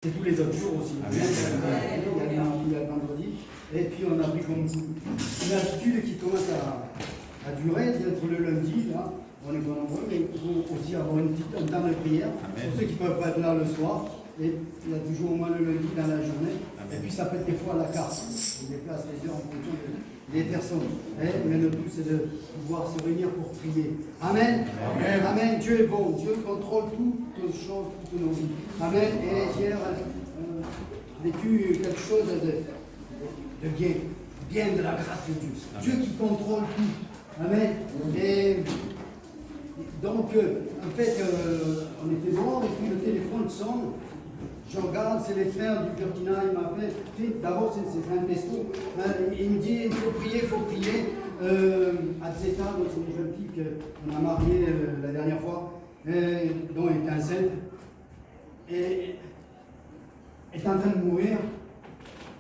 C'est tous les autres jours aussi. Il y a le vendredi. Et puis on a pris comme une habitude qui commence à durer, d'être le lundi, là, on est pas nombreux, mais il faut aussi avoir un temps de prière. Amen. Pour ceux qui ne peuvent pas être là le soir, et il y a toujours au moins le lundi dans la journée. Amen. Et puis ça peut être des fois à la carte. On déplace les heures en fonction des personnes. Mais le but c'est de pouvoir se réunir pour prier. Amen. Amen. Amen. Dieu est bon. Dieu contrôle toutes choses, toutes nos vies. Amen. Et hier, vécu quelque chose de bien de la grâce de Dieu. Amen. Dieu qui contrôle tout. Amen. Et donc, en fait, on était dehors et puis le téléphone sonne. Je regarde, c'est les frères du Burkina, ils m'appellent. D'abord, c'est un testo. Il me dit, il faut prier, il faut prier. Adzeta, donc c'est une jeune fille qu'on a mariée la dernière fois, dont elle est enceinte. Et elle est en train de mourir.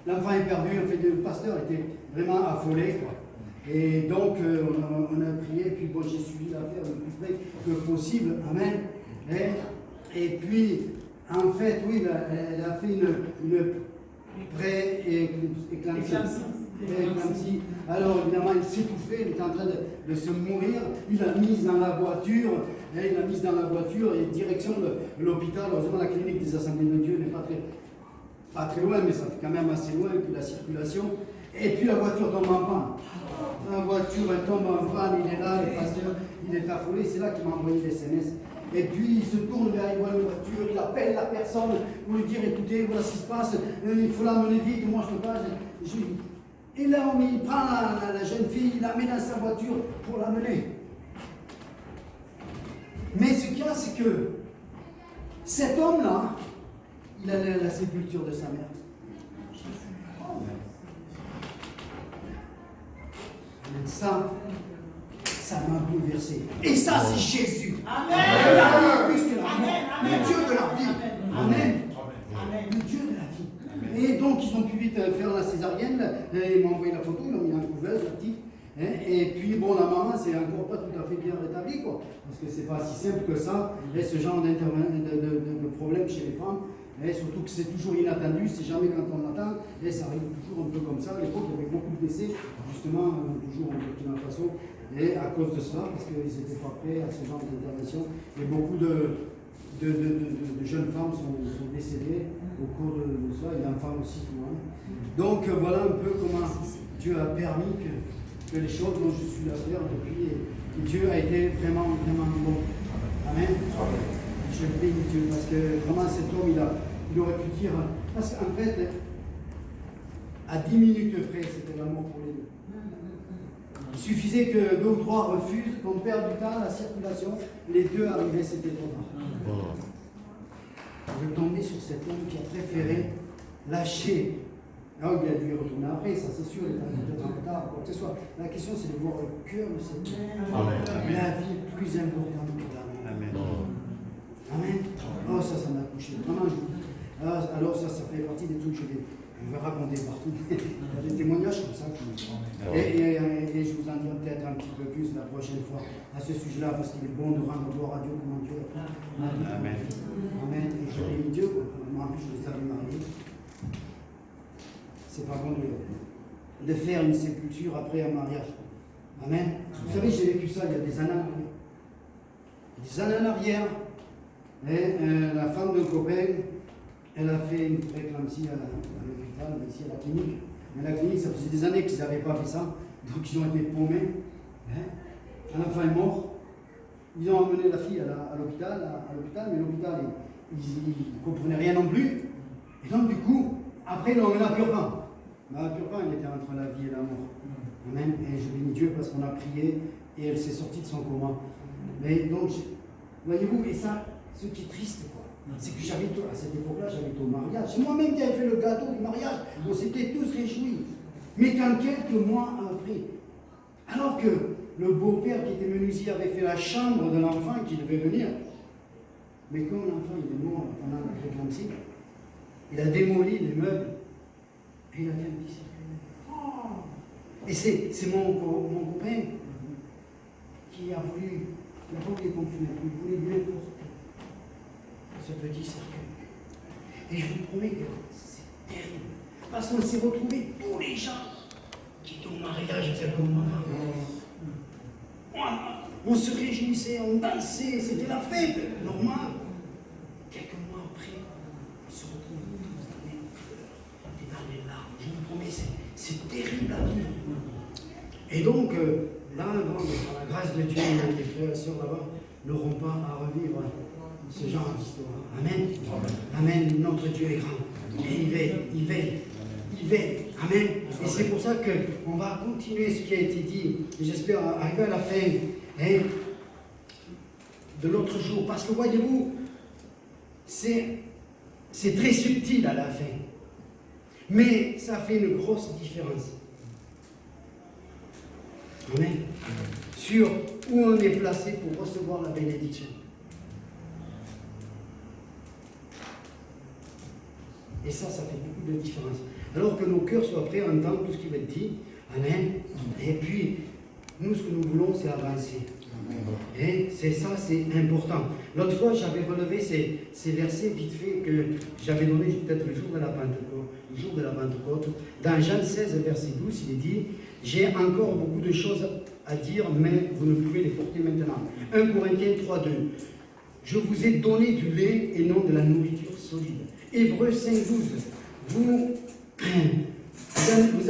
L'enfant est perdu, en fait, le pasteur était vraiment affolé, quoi. Et donc, on a prié, puis bon, j'ai suivi l'affaire le plus près que possible. Amen. Et puis, en fait, oui, elle a fait une pré-éclampsie. Alors, évidemment, elle s'étouffait, elle était en train de se mourir. Il l'a mise dans la voiture. Il l'a mise dans la voiture et direction de l'hôpital. Heureusement, la clinique des Assemblées de Dieu n'est pas très loin, mais ça fait quand même assez loin que la circulation. Et puis la voiture tombe en panne. La voiture, elle tombe en panne, il est là, le pasteur, il est affolé. C'est là qu'il m'a envoyé des SMS. Et puis il se tourne vers la voiture, il appelle la personne pour lui dire écoutez, voilà ce qui se passe, il faut l'amener vite, moi je ne peux pas. Et là, il prend la jeune fille, il la met dans sa voiture pour l'amener. Mais ce qu'il y a, c'est que cet homme-là, il allait à la sépulture de sa mère. Ça m'a bouleversé. Et ça, c'est Jésus. Amen. Plus que le Dieu de la vie. Amen. Le Dieu de la vie. Et donc, ils ont pu vite faire la césarienne. Ils m'ont envoyé la photo, ils l'ont mis dans la couveuse, la petite. Et puis, bon, la maman, c'est encore pas tout à fait bien rétabli, quoi. Parce que c'est pas si simple que ça. Et ce genre de problème chez les femmes. Et surtout que c'est toujours inattendu, c'est jamais quand on l'attend, et ça arrive toujours un peu comme ça. À l'époque, il y avait beaucoup de décès, justement, toujours en Burkina Faso, et à cause de cela, parce qu'ils n'étaient pas prêts à ce genre d'intervention. Et beaucoup de jeunes femmes sont décédées au cours de cela, et d'enfants aussi souvent. Donc voilà un peu comment Dieu a permis que les choses dont je suis là faire depuis, et Dieu a été vraiment, vraiment bon. Amen. Je bénis Dieu, parce que vraiment cet homme, il aurait pu dire, parce qu'en fait, à 10 minutes près, c'était l'amour pour les deux. Il suffisait que 2 ou 3 refusent, qu'on perde du temps, la circulation, les deux arrivaient, c'était trop tard. Je tombais sur cet homme qui a préféré lâcher. Alors, il a dû y retourner après, ça c'est sûr, il est peut-être en retard, quoi que ce soit. La question, c'est de voir le cœur de cet homme. La vie est plus importante que l'amour. Amen. Amen. Oh, ça m'a touché. Vraiment. Alors, ça fait partie des trucs que je vais raconter partout. Il y a des témoignages comme ça. Et je vous en dirai peut-être un petit peu plus la prochaine fois à ce sujet-là, parce qu'il est bon de rendre gloire à Dieu comme Dieu. Amen. Amen. Et je bénis Dieu. Moi, en plus, je les avais mariés. C'est pas bon de faire une sépulture après un mariage. Amen. Vous savez, j'ai vécu ça il y a des années en arrière. Des années en arrière. Et la femme de copain, elle a fait une préclampsie à l'hôpital, ici à la clinique. Mais la clinique, ça faisait des années qu'ils n'avaient pas fait ça, donc ils ont été paumés. L'enfant est mort. Ils ont emmené la fille à l'hôpital, mais l'hôpital, ils ne comprenaient rien non plus. Et donc, du coup, après, ils l'ont emmené à Purpan. Mais à Purpan, elle était entre la vie et la mort. Amen. Et je bénis Dieu parce qu'on a prié et elle s'est sortie de son coma. Mais donc, voyez-vous, et ça. Ce qui est triste, quoi, c'est que à cette époque-là, j'avais été au mariage. C'est moi-même qui avais fait le gâteau du mariage. On s'était tous réjouis. Mais quand quelques mois après, alors que le beau-père qui était menuisier avait fait la chambre de l'enfant qui devait venir, mais comme l'enfant il est mort pendant la préclampsie, il a démoli les meubles et il a fait un petit cercueil. Oh. Et c'est mon copain qui a voulu, il n'a pas voulu qu'on fume, il voulait lui importer ce petit cercueil. Et je vous promets que c'est terrible. Parce qu'on s'est retrouvés tous les gens qui étaient au mariage, étaient comme moi. On se réjouissait, on dansait, c'était la fête normale. Quelques mois après, on se retrouve tous dans les pleurs et dans les larmes. Je vous promets, c'est terrible à vivre. Et donc, là, par la grâce de Dieu, les frères et sœurs là-bas n'auront pas à revivre ce genre d'histoire. Amen. Amen. Notre Dieu est grand. Et il veille, il veille. Il veille. Amen. Et c'est pour ça qu'on va continuer ce qui a été dit. Et j'espère arriver à la fin de l'autre jour. Parce que voyez-vous, c'est très subtil à la fin. Mais ça fait une grosse différence. Amen. Sur où on est placé pour recevoir la bénédiction. Et ça fait beaucoup de différence. Alors que nos cœurs soient prêts à entendre tout ce qui va être dit. Amen. Et puis, nous, ce que nous voulons, c'est avancer. Et c'est ça, c'est important. L'autre fois, j'avais relevé ces versets vite fait que j'avais donné peut-être le jour de la Pentecôte. Dans Jean 16, verset 12, il est dit « J'ai encore beaucoup de choses à dire, mais vous ne pouvez les porter maintenant. » 1 Corinthiens 3, 2. « Je vous ai donné du lait et non de la nourriture solide. » Hébreux 5, 12. Vous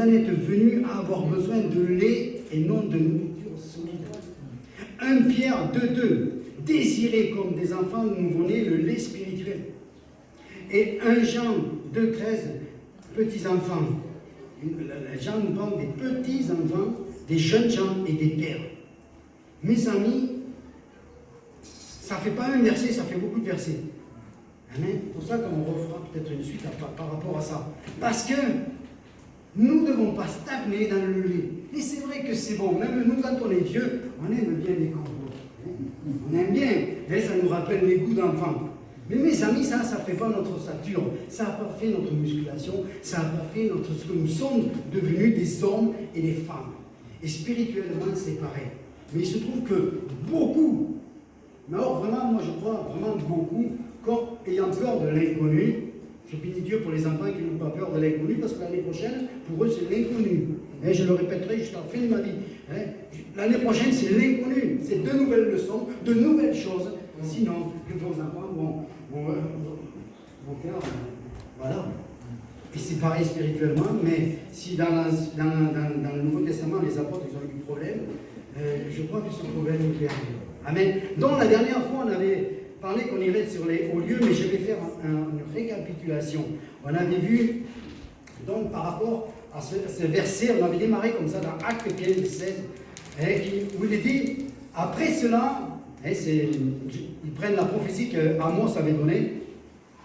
en êtes venus à avoir besoin de lait et non de nourriture solide. 1 Pierre 2, 2. Désirez comme des enfants nouveau-nés le lait spirituel. Et 1 Jean 2, 13. Petits-enfants. Jean nous parle des petits-enfants, des jeunes gens et des pères. Mes amis, ça ne fait pas un verset, ça fait beaucoup de versets. Amen. C'est pour ça qu'on refera peut-être une suite par rapport à ça. Parce que nous ne devons pas stagner dans le lait. Et c'est vrai que c'est bon. Même nous, quand on est vieux, on aime bien les corbeaux. On aime bien. Et ça nous rappelle les goûts d'enfant. Mais mes amis, ça ne fait pas notre stature. Ça n'a pas fait notre musculation. Ça n'a pas fait ce que nous sommes devenus des hommes et des femmes. Et spirituellement, c'est pareil. Mais il se trouve que beaucoup, mais alors vraiment, moi je crois vraiment beaucoup, ayant peur de l'inconnu, je bénis Dieu pour les enfants qui n'ont pas peur de l'inconnu, parce que l'année prochaine, pour eux, c'est l'inconnu. Et je le répéterai jusqu'à la fin de ma vie. L'année prochaine, c'est l'inconnu. C'est de nouvelles leçons, de nouvelles choses. Sinon, vos enfants vont faire... Voilà. Et c'est pareil spirituellement, mais si dans le Nouveau Testament, les apôtres, ils ont eu du problème, je crois que ce problème est clair. Amen. Donc, la dernière fois, on avait parlé qu'on irait sur les hauts lieux, mais je vais faire une récapitulation. On avait vu, donc, par rapport à ce verset, on avait démarré comme ça dans Actes 15, 16, où il est dit, après cela, ils prennent la prophétie qu'Amos avait donnée,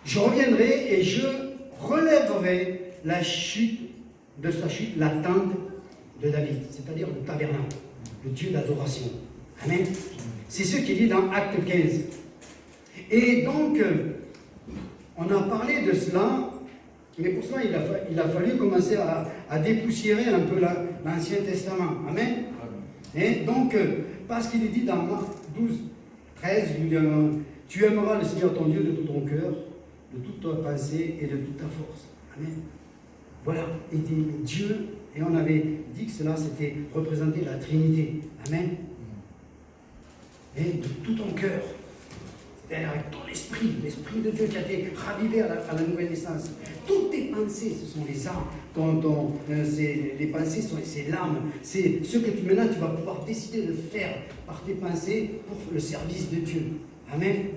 je reviendrai et je relèverai la chute de sa chute, la tente de David, c'est-à-dire le tabernacle, le Dieu d'adoration. Amen. C'est ce qui est dit dans Acte 15. Et donc, on a parlé de cela, mais pour cela, il a fallu commencer à dépoussiérer un peu l'Ancien Testament. Amen. Et donc, parce qu'il est dit dans Marc 12, 13, tu aimeras le Seigneur ton Dieu de tout ton cœur, de toute ta pensée et de toute ta force. Amen. Voilà, et Dieu, et on avait dit que cela, c'était représenter la Trinité. Amen. Et de tout ton cœur. C'est-à-dire avec ton esprit, l'esprit de Dieu qui a été ravivé à la nouvelle naissance. Toutes tes pensées, ce sont les âmes. Les pensées sont ces larmes. C'est ce que maintenant tu vas pouvoir décider de faire par tes pensées pour le service de Dieu. Amen.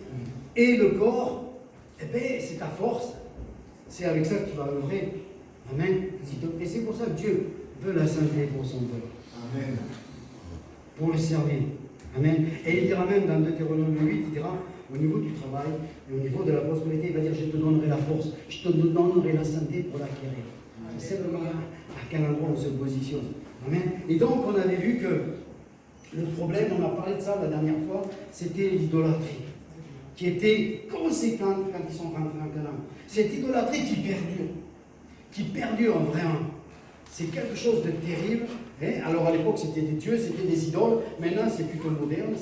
Et le corps, c'est ta force. C'est avec ça que tu vas œuvrer. Amen. Et c'est pour ça que Dieu veut la santé pour son peuple. Amen. Pour le servir. Amen. Et il dira même dans Deutéronome 8, il dira, au niveau du travail et au niveau de la prospérité, il va dire, je te donnerai la force, je te donnerai la santé pour l'acquérir. C'est seulement à quel endroit on se positionne. Amen. Et donc, on avait vu que le problème, on a parlé de ça la dernière fois, c'était l'idolâtrie, qui était conséquente quand ils sont rentrés en Canaan. Cette idolâtrie qui perdure vraiment. C'est quelque chose de terrible Alors à l'époque c'était des dieux, c'était des idoles, maintenant c'est plutôt moderne,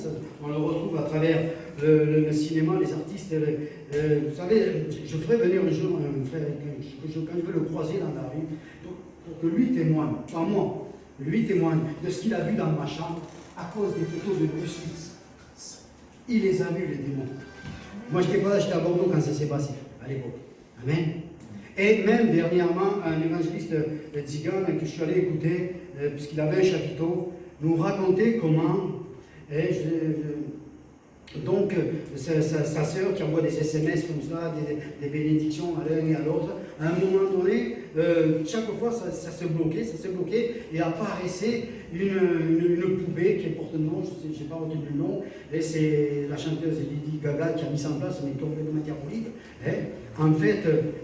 on le retrouve à travers le cinéma, les artistes. Vous savez, je ferai venir un jour un frère quand je veux le croiser dans la rue, pour que lui témoigne, pas moi, lui témoigne de ce qu'il a vu dans ma chambre à cause des photos de justice. Il les a vus, les démons. Moi je n'étais pas là, j'étais à Bordeaux quand ça s'est passé, à l'époque. Amen. Et même dernièrement, un évangéliste tzigane que je suis allé écouter, puisqu'il avait un chapiteau, nous racontait comment, donc, sa sœur qui envoie des SMS comme ça, des bénédictions à l'un et à l'autre, à un moment donné, chaque fois ça se bloquait, et apparaissait une poupée qui porte le nom, je n'ai pas retenu le nom, et c'est la chanteuse Lady Gaga qui a mis ça en place, mais complètement diabolique. En fait,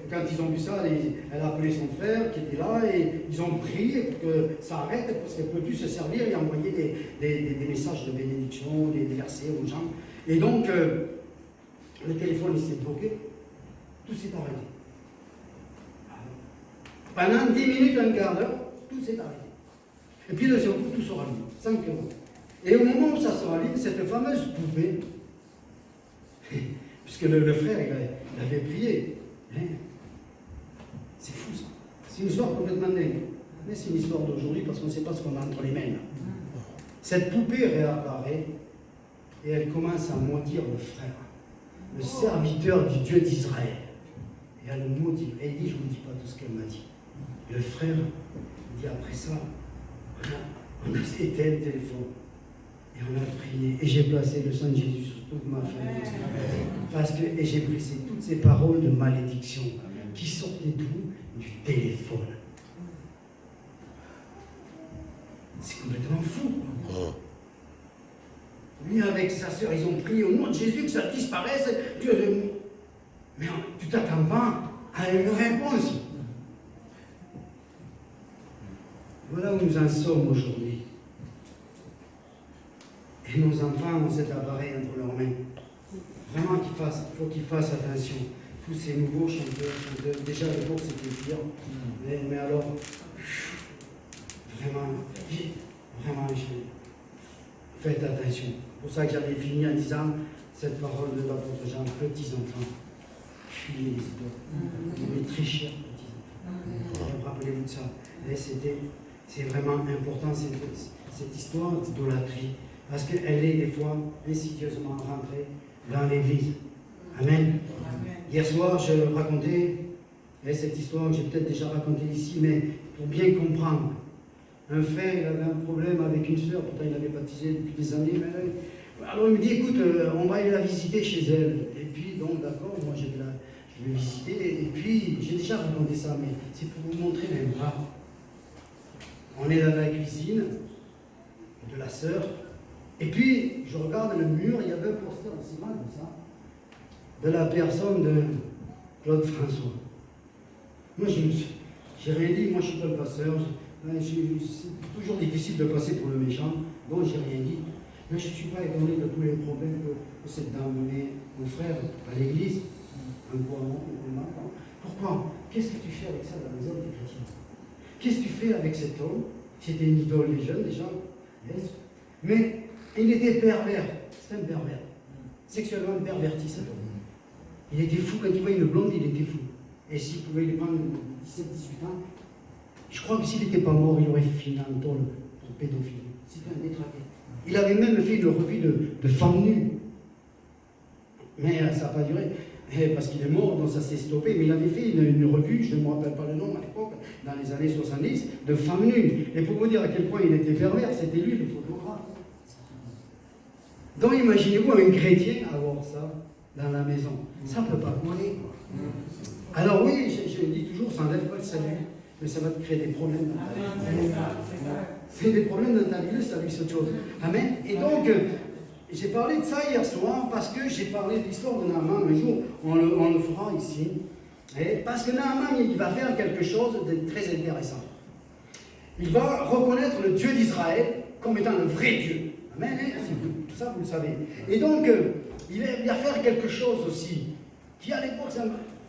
quand ils ont vu ça, elle a appelé son frère qui était là, et ils ont prié pour que ça arrête, parce qu'elle ne peut plus se servir et envoyer des messages de bénédiction, des versets aux gens. Et donc, le téléphone s'est bloqué, tout s'est arrêté. Pendant 10 minutes, un quart d'heure, tout s'est arrêté. Et puis, d'un seul coup, tout se rallume, sans que... Et au moment où ça se rallume, cette fameuse poupée, puisque le frère, il avait prié, c'est fou ça. C'est une histoire complètement dingue. Mais c'est une histoire d'aujourd'hui parce qu'on ne sait pas ce qu'on a entre les mains. Cette poupée réapparaît et elle commence à maudire le frère, le serviteur du Dieu d'Israël. Et elle le maudit. Elle dit, je ne vous dis pas tout ce qu'elle m'a dit. Et le frère dit, après ça, on a éteint le téléphone. Et on a prié. Et j'ai placé le sang de Jésus sur toute ma famille. Et j'ai brisé toutes ces paroles de malédiction qui sortaient d'où? Du téléphone. C'est complètement fou. Lui avec sa sœur, ils ont prié au nom de Jésus que ça disparaisse. Mais tu t'attends pas à une réponse. Voilà où nous en sommes aujourd'hui. Et nos enfants ont cet appareil entre leurs mains. Vraiment il faut qu'ils fassent attention. Tous ces nouveaux chanteurs, déjà à l'époque c'était pire. Mais alors, vraiment, faites attention. C'est pour ça que j'avais fini en disant cette parole de l'apôtre Jean, petits enfants, fuyez les idoles, mes très chers petits enfants. Rappelez-vous de ça. C'est vraiment important cette histoire d'idolâtrie, parce qu'elle est des fois insidieusement rentrée dans l'église. Amen. Hier soir, je racontais cette histoire que j'ai peut-être déjà racontée ici, mais pour bien comprendre. Un frère, il avait un problème avec une sœur, pourtant il l'avait baptisée depuis des années. Alors il me dit, écoute, on va aller la visiter chez elle. Et puis, donc d'accord, moi je vais visiter. Et puis, j'ai déjà raconté ça, mais c'est pour vous montrer même pas. On est dans la cuisine de la sœur. Et puis, je regarde le mur, il y avait un poster aussi mal comme ça, de la personne de Claude François. Moi, j'ai rien dit, moi je ne suis pas le pasteur. C'est toujours difficile de passer pour le méchant, donc j'ai rien dit. Mais je ne suis pas étonné de tous les problèmes que cette dame menait mon frère à l'église. Un poids, pourquoi? Qu'est-ce que tu fais avec ça dans les hommes des chrétiens? Qu'est-ce que tu fais avec cet homme? C'était une idole des jeunes déjà. Mais il était pervers. C'est un pervers. Sexuellement perverti cet homme. Il était fou, quand il voyait une blonde, il était fou. Et s'il pouvait lui prendre 17-18 ans, je crois que s'il n'était pas mort, il aurait fini en tôle pour pédophilie. C'était un détraqué. Il avait même fait une revue de femmes nues. Mais ça n'a pas duré, parce qu'il est mort, donc ça s'est stoppé. Mais il avait fait une revue, je ne me rappelle pas le nom à l'époque, dans les années 70, de femmes nues. Et pour vous dire à quel point il était pervers, c'était lui le photographe. Donc imaginez-vous un chrétien avoir ça dans la maison. Ça ne peut pas couler. Alors oui, je dis toujours, ça n'enlève pas le salut. Mais ça va te créer des problèmes dans ta vie. C'est des problèmes dans ta vie, le salut, c'est autre chose. Amen. Et donc, j'ai parlé de ça hier soir parce que j'ai parlé de l'histoire de Naaman. Un jour, on le fera ici. Parce que Naaman, il va faire quelque chose de très intéressant. Il va reconnaître le Dieu d'Israël comme étant le vrai Dieu. Amen. Tout ça, vous le savez. Et donc, il va faire quelque chose aussi qui, à l'époque,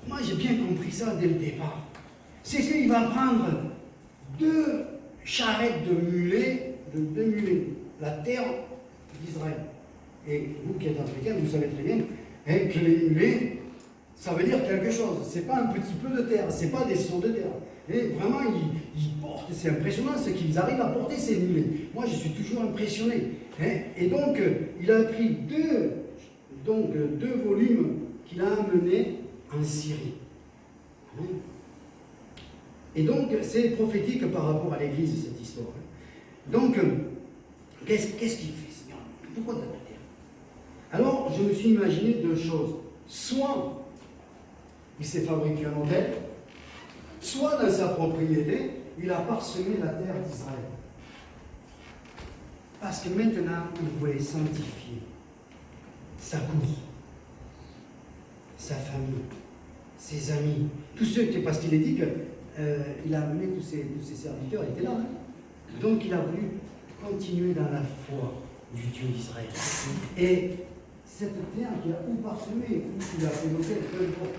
moi j'ai bien compris ça dès le départ. C'est qu'il va prendre deux charrette de muler la terre d'Israël. Et vous qui êtes africains, vous savez très bien que les mulets, ça veut dire quelque chose. Ce n'est pas un petit peu de terre, ce n'est pas des seaux de terre. Et vraiment, ils portent, c'est impressionnant ce qu'ils arrivent à porter ces mulets. Moi, je suis toujours impressionné. Et donc, il a pris deux volumes qu'il a amenés en Syrie. Et donc, c'est prophétique par rapport à l'Église, cette histoire. Donc, qu'est-ce qu'il fait, Seigneur? Pourquoi t'as la terre? Alors, je me suis imaginé deux choses. Soit, il s'est fabriqué un hôtel, soit dans sa propriété, il a parsemé la terre d'Israël. Parce que maintenant, il voulait sanctifier sa cour, sa famille, ses amis, tous ceux qui, parce qu'il a dit qu'il a amené tous ses serviteurs, étaient là. Donc il a voulu continuer dans la foi du Dieu d'Israël. Et cette terre qu'il a ou parsemé, ou qu'il a fait l'hôtel, peu importe,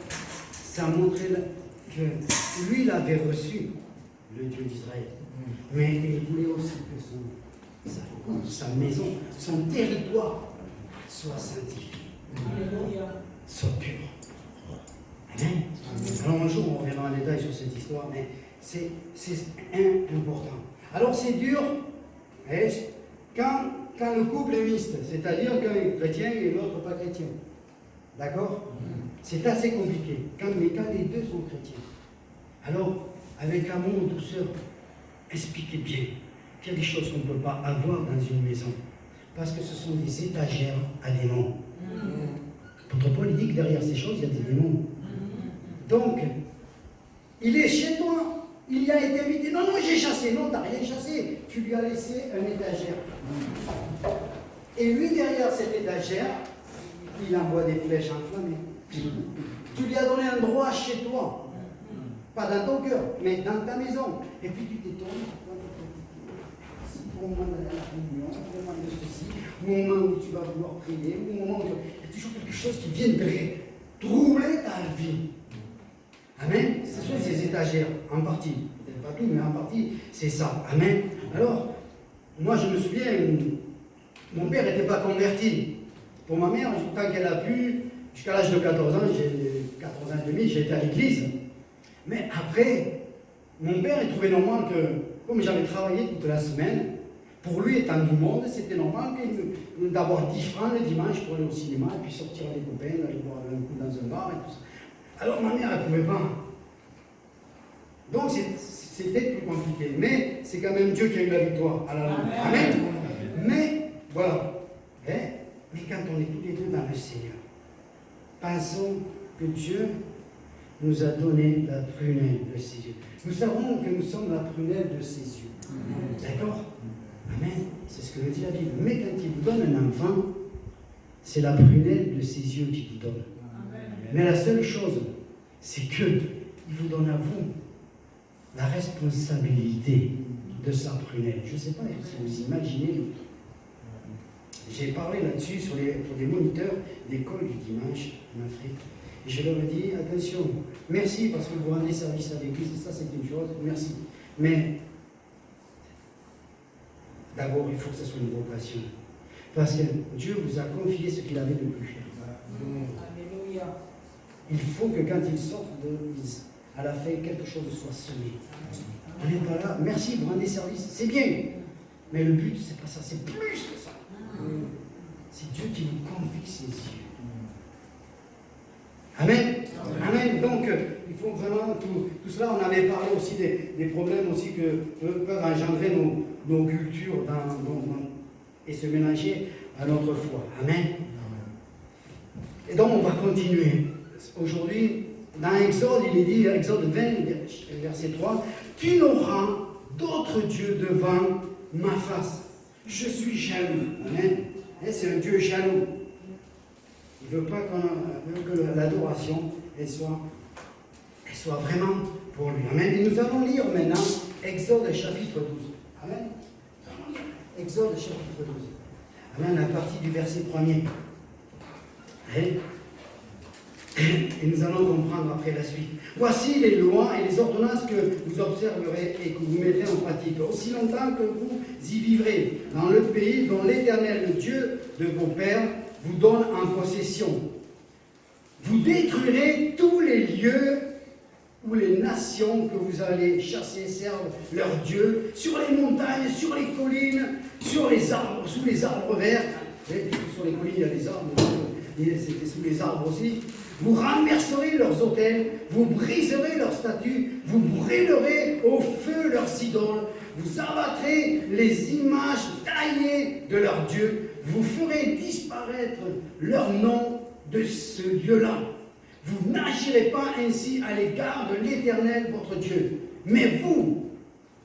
ça montrait que lui, il avait reçu le Dieu d'Israël. Mais il voulait aussi que sa maison, son territoire soit sanctifié, soit pur. Amen. Alors un jour, on reviendra en détail sur cette histoire, mais c'est important. Alors c'est dur quand le couple est mixte, c'est-à-dire qu'un est chrétien et l'autre pas chrétien. D'accord? C'est assez compliqué, mais quand les deux sont chrétiens. Alors, avec amour, douceur, expliquez bien qu'il y a des choses qu'on ne peut pas avoir dans une maison. Parce que ce sont des étagères à démons. L'apôtre Paul dit que derrière ces choses, il y a des démons. Donc, il est chez toi, il y a été invité. Non, j'ai chassé. Non, tu n'as rien chassé. Tu lui as laissé un étagère. Et lui, derrière cette étagère, il envoie des flèches enflammées. Tu lui as donné un droit chez toi. Pas dans ton cœur, mais dans ta maison. Et puis tu t'étonnes. Au moment de la réunion, au moment de ceci, au moment où tu vas vouloir prier, au moment où il y a toujours quelque chose qui vient de troubler ta vie. Amen. Ce sont ces étagères, en partie. Peut-être pas tout, mais en partie, c'est ça. Amen. Alors, moi je me souviens, mon père n'était pas converti. Pour ma mère, tant qu'elle a pu, jusqu'à l'âge de 14 ans, j'ai 14 ans et demi, j'étais à l'église. Mais après, mon père, il trouvait normal que, comme j'avais travaillé toute la semaine, pour lui, étant du monde, c'était normal d'avoir 10 francs le dimanche pour aller au cinéma, et puis sortir avec les copains, aller boire un coup dans un bar et tout ça. Alors ma mère, elle ne pouvait pas. Donc c'était plus compliqué. Mais c'est quand même Dieu qui a eu la victoire. Alors, amen. Mais, voilà. Mais quand on est tous les deux dans le Seigneur, pensons que Dieu nous a donné la prunelle de ses yeux. Nous savons que nous sommes la prunelle de ses yeux. D'accord? Amen. C'est ce que nous dit la Bible. Mais quand il vous donne un enfant, c'est la prunelle de ses yeux qu'il vous donne. Mais la seule chose, c'est qu'il vous donne à vous la responsabilité de sa prunelle. Je ne sais pas si vous imaginez. J'ai parlé là-dessus pour des moniteurs d'école du dimanche en Afrique. Et je leur ai dit, attention, merci parce que vous rendez service à l'église, ça c'est une chose, merci. Mais d'abord, il faut que ce soit une vocation. Parce que Dieu vous a confié ce qu'il avait de plus cher. Alléluia. Il faut que quand il sort de l'église, à la fin, quelque chose soit semé. On n'est pas là, merci, vous rendez service, c'est bien. Mais le but, c'est pas ça, c'est plus que ça. C'est Dieu qui vous confie ses yeux. Amen. Amen. Donc, il faut vraiment tout cela. On avait parlé aussi des problèmes aussi que peuvent engendrer nos cultures et se mélanger à notre foi. Amen. Et donc, on va continuer. Aujourd'hui, dans Exode, il est dit, Exode 20, verset 3, « Tu n'auras d'autres dieux devant ma face. Je suis jaloux. » Amen. C'est un Dieu jaloux. Il ne veut pas que l'adoration elle soit vraiment pour lui. Amen. Et nous allons lire maintenant Exode chapitre 12. Amen. Exode chapitre 12. Amen. À partir du verset 1er. Et nous allons comprendre après la suite. Voici les lois et les ordonnances que vous observerez et que vous mettrez en pratique, aussi longtemps que vous y vivrez, dans le pays dont l'Éternel, le Dieu de vos pères, vous donne en possession. Vous détruirez tous les lieux où les nations que vous allez chasser servent leur Dieu, sur les montagnes, sur les collines, sur les arbres, sous les arbres verts. Sur les collines, il y a des arbres, c'était sous les arbres aussi. Vous renverserez leurs autels, vous briserez leurs statues, vous brûlerez au feu leurs idoles, vous abattrez les images taillées de leurs dieux, vous ferez disparaître leur nom de ce lieu-là. Vous n'agirez pas ainsi à l'égard de l'Éternel, votre Dieu, mais vous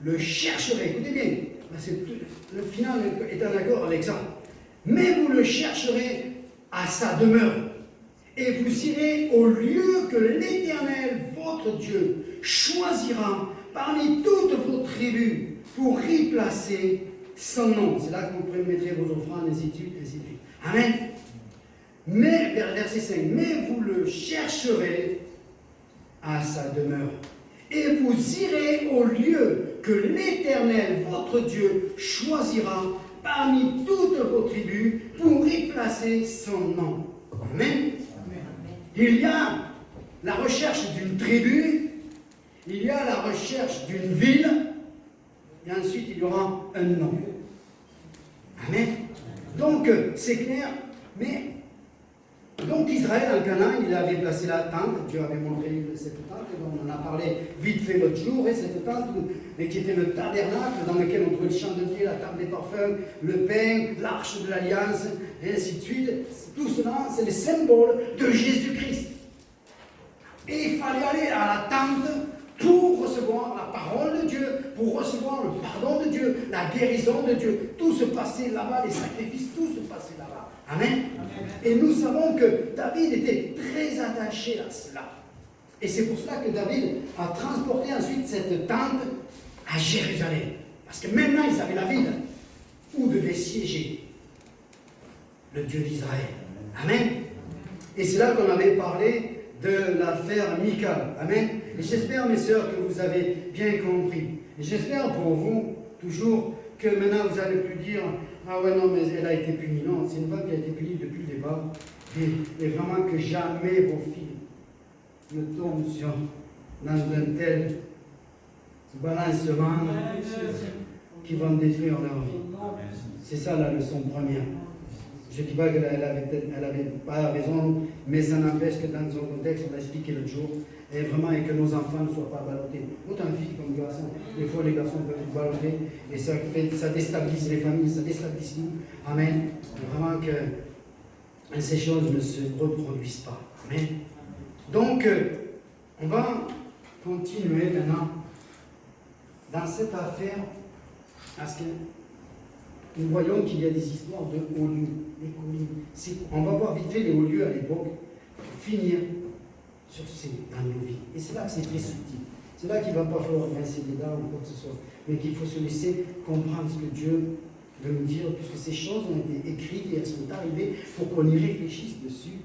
le chercherez. Écoutez bien, le final est en accord avec ça. Mais vous le chercherez à sa demeure. Et vous irez au lieu que l'Éternel, votre Dieu, choisira parmi toutes vos tribus pour y placer son nom. C'est là que vous mettrez vos offrandes, ainsi de suite, ainsi de suite. Amen. Mais, verset 5, mais vous le chercherez à sa demeure. Et vous irez au lieu que l'Éternel, votre Dieu, choisira parmi toutes vos tribus pour y placer son nom. Amen. Il y a la recherche d'une tribu, il y a la recherche d'une ville, et ensuite il y aura un nom. Amen. Donc, c'est clair, mais donc Israël en Canaan, il avait placé la tente, Dieu avait montré cette tente, on en a parlé vite fait l'autre jour, et cette tente qui était le tabernacle dans lequel on trouvait le chandelier, la table des parfums, le pain, l'arche de l'alliance, et ainsi de suite. Tout cela, c'est les symboles de Jésus-Christ. Et il fallait aller à la tente pour recevoir la parole de Dieu, pour recevoir le pardon de Dieu, la guérison de Dieu. Tout se passait là-bas, les sacrifices, tout se passait là-bas. Amen. Amen. Et nous savons que David était très attaché à cela. Et c'est pour cela que David a transporté ensuite cette tente à Jérusalem. Parce que maintenant, ils avaient la ville où devait siéger le Dieu d'Israël. Amen. Et c'est là qu'on avait parlé de l'affaire Michal. Amen. Et j'espère, mes sœurs, que vous avez bien compris. Et j'espère pour vous, toujours, que maintenant vous allez plus dire « Ah ouais, non, mais elle a été punie. » Non, c'est une femme qui a été punie depuis le départ. Et vraiment que jamais vos filles ne tombent dans un tel balancement qui vont détruire leur vie. C'est ça la leçon première. Je ne dis pas qu'elle n'avait pas raison, mais ça n'empêche que dans son contexte, on l'a expliqué l'autre jour, et que nos enfants ne soient pas ballottés. Autant filles comme garçons. Des fois, les garçons peuvent être ballottés, et ça déstabilise les familles, ça déstabilise nous. Amen. Vraiment que ces choses ne se reproduisent pas. Amen. Donc, on va continuer maintenant dans cette affaire, parce que nous voyons qu'il y a des histoires de hauts lieux, des collines. On va voir vite fait les hauts lieux à l'époque, pour finir dans nos vies. Et c'est là que c'est très subtil. C'est là qu'il ne va pas falloir grincer des dents ou quoi que ce soit, mais qu'il faut se laisser comprendre ce que Dieu veut nous dire, puisque ces choses ont été écrites et elles sont arrivées pour qu'on y réfléchisse dessus,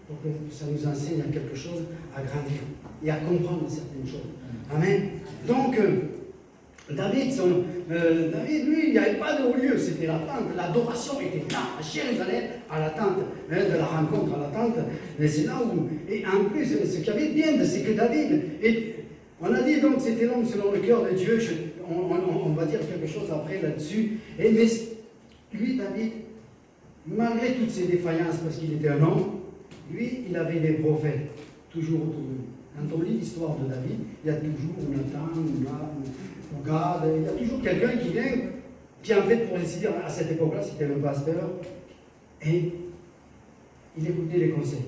pour que ça nous enseigne à quelque chose à grandir et à comprendre certaines choses. Amen. Donc, David, lui, il n'y avait pas de haut lieu, c'était la tente. L'adoration était là, à Jérusalem, à la tente, de la rencontre à la tente. Mais c'est là où. Et en plus, ce qu'il y avait de bien, c'est que David. On a dit donc c'était l'homme selon le cœur de Dieu. On va dire quelque chose après là-dessus. Mais lui, David, malgré toutes ses défaillances, parce qu'il était un homme, lui, il avait des prophètes, toujours autour de lui. Quand on lit l'histoire de David, il y a toujours Nathan, ou Gad, il y a toujours quelqu'un qui vient, qui en fait, pour ainsi dire, à cette époque-là, c'était le pasteur, et il écoutait les conseils.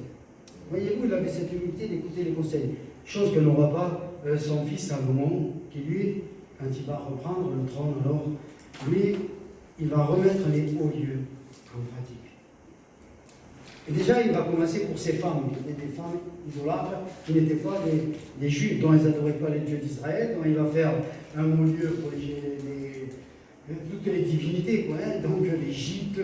Voyez-vous, il avait cette humilité d'écouter les conseils. Chose que n'aura pas son fils Salomon, qui lui, quand il va reprendre le trône, alors, lui, il va remettre les hauts lieux en pratique. Et déjà, il va commencer pour ces femmes, qui étaient des femmes idolâtres, qui n'étaient pas des juifs, dont ils n'adoraient pas les dieux d'Israël, dont il va faire un haut lieu pour toutes les divinités, quoi, hein, donc l'Égypte,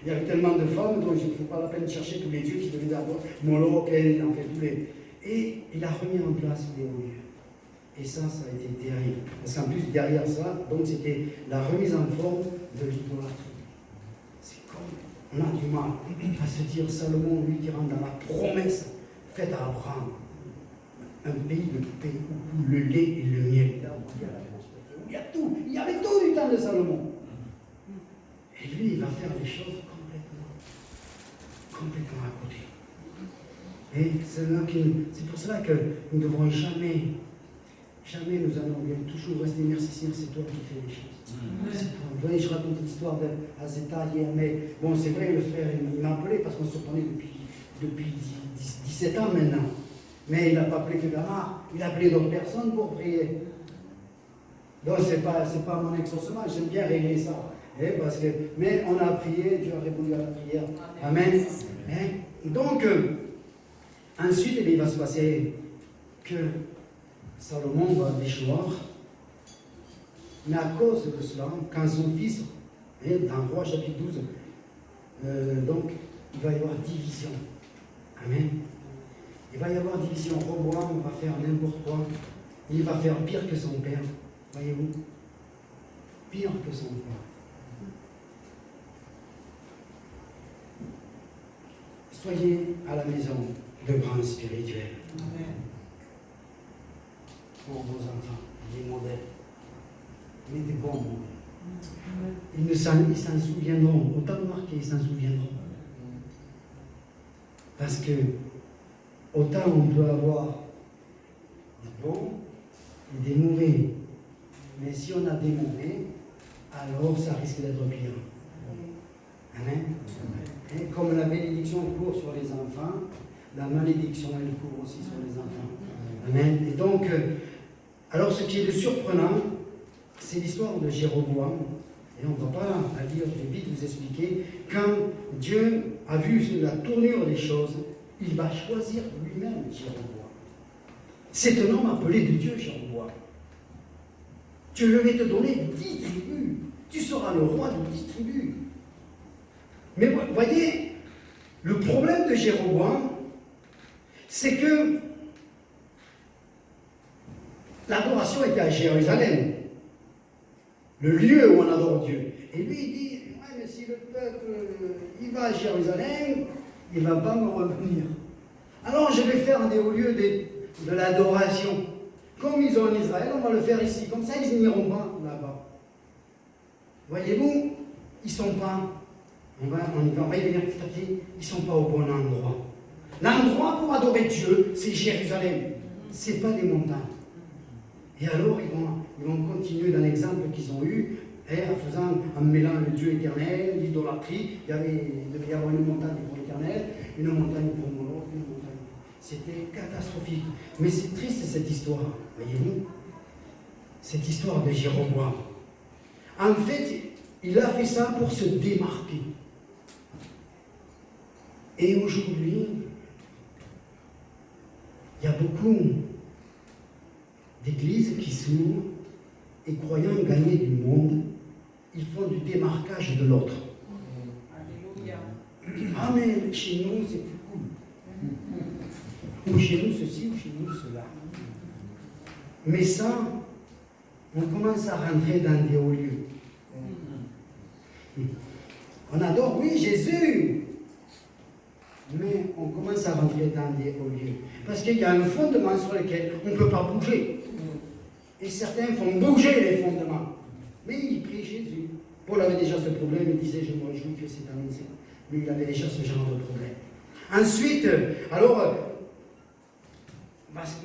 il y avait tellement de femmes, donc il ne faut pas la peine de chercher tous les dieux qui devaient avoir Moloch, et en fait tous les. Et il a remis en place les hauts lieux. Et ça a été terrible. Parce qu'en plus, derrière ça, donc c'était la remise en forme de l'idolâtrie. C'est comme, on a du mal à se dire, Salomon, lui qui rentre dans la promesse faite à Abraham, un pays de paix où le lait et le miel, là où il y a la prospérité, où il y a tout, il y avait tout du temps de Salomon. Et lui, il va faire des choses complètement à côté. Et c'est pour cela que nous ne devrons jamais nous allons bien toujours rester, merci Seigneur, c'est toi qui fais les choses. Vous voyez, je raconte l'histoire d'Azeta hier, mais bon, c'est vrai, le frère, il m'a appelé parce qu'on se connaît depuis 17 ans maintenant. Mais il n'a pas appelé que Gamar, il a appelé d'autres personnes pour prier. Donc, ce n'est pas mon exaucement, j'aime bien régler ça. Mais on a prié, Dieu a répondu à la prière. Amen. Donc, ensuite, il va se passer que Salomon va déchoir. Mais à cause de cela, quand son fils, dans Roi chapitre 12, donc, il va y avoir division. Amen. Il va y avoir division. Roboam va faire n'importe quoi. Il va faire pire que son père. Voyez-vous? Pire que son père. Soyez à la maison de grands spirituels. Amen. Pour vos enfants, des modèles. Mais des bons modèles. Ils s'en souviendront. Autant marqué, ils s'en souviendront. Parce que autant on peut avoir des bons et des mauvais. Mais si on a des mauvais, alors ça risque d'être pire. Amen. Et comme la bénédiction court sur les enfants, la malédiction elle court aussi sur les enfants. Amen. Et donc, alors ce qui est le surprenant, c'est l'histoire de Jéroboam. Et on ne va pas à lire, je vais vite vous expliquer. Quand Dieu a vu la tournure des choses, il va choisir lui-même Jéroboam. C'est un homme appelé de Dieu, Jéroboam. Je vais te donner 10 tribus. Tu seras le roi de 10 tribus. Mais vous voyez, le problème de Jéroboam, c'est que l'adoration était à Jérusalem, le lieu où on adore Dieu. Et lui, il dit, ouais, mais si le peuple, il va à Jérusalem, il ne va pas me revenir. Alors je vais faire des hauts lieux de l'adoration. Comme ils ont en Israël, on va le faire ici. Comme ça, ils n'iront pas là-bas. Voyez-vous, ils ne sont pas, on va y venir petit à petit, ils ne sont pas au bon endroit. L'endroit pour adorer Dieu, c'est Jérusalem. Ce n'est pas des montagnes. Et alors, ils vont continuer dans l'exemple qu'ils ont eu, en mêlant le Dieu éternel, l'idolâtrie. Il devait y avoir une montagne pour l'Éternel, une montagne pour Moloch, une montagne. C'était catastrophique. Mais c'est triste cette histoire, voyez-vous? Cette histoire de Jéroboam. En fait, il a fait ça pour se démarquer. Et aujourd'hui, il y a beaucoup d'églises qui s'ouvrent et croyant gagner du monde, ils font du démarquage de l'autre. Alléluia. Ah mais chez nous c'est plus cool. Ou chez nous ceci, ou chez nous cela. Mais ça, on commence à rentrer dans des hauts lieux. On adore, oui, Jésus. Mais on commence à rentrer dans des hauts lieux. Parce qu'il y a un fondement sur lequel on ne peut pas bouger. Et certains font bouger les fondements. Mais ils prient Jésus. Paul avait déjà ce problème, il disait, je me réjouis que c'est annoncé. Mais il avait déjà ce genre de problème. Ensuite, alors,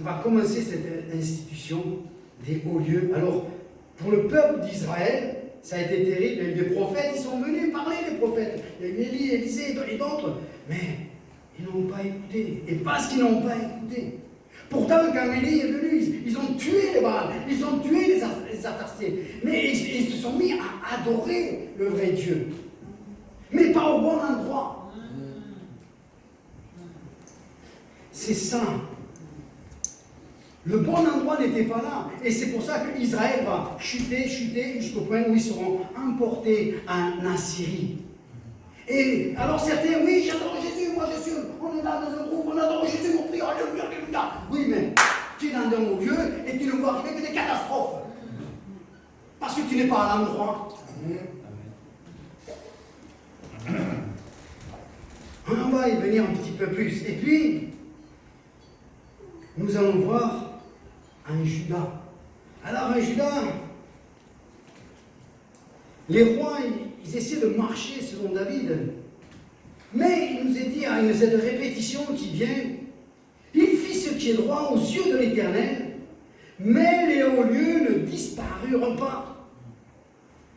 va commencer cette institution des hauts lieux. Alors, pour le peuple d'Israël, ça a été terrible. Il y a eu des prophètes, ils sont venus parler, les prophètes. Il y a eu Élie, Élisée et d'autres. Mais ils n'ont pas écouté. Et parce qu'ils n'ont pas écouté. Pourtant, quand Élie est venu, ils ont tué les Baals, ils ont tué les Atarciers. Mais ils se sont mis à adorer le vrai Dieu. Mais pas au bon endroit. C'est ça. Le bon endroit n'était pas là. Et c'est pour ça qu'Israël va chuter jusqu'au point où ils seront emportés en Assyrie. Et alors certains, oui, j'adore Jésus, moi je suis, on est là dans un groupe, on adore Jésus, on prie, alléluia, alléluia. Oui, mais tu es dans un haut lieu et tu ne vois arriver que des catastrophes. Parce que tu n'es pas à l'endroit. On va y venir un petit peu plus. Et puis, nous allons voir un Judas. Alors un Judas, les rois, ils essaient de marcher selon David. Mais il nous est dit, à cette répétition qui vient, il fit ce qui est droit aux yeux de l'Éternel, mais les hauts lieux ne disparurent pas.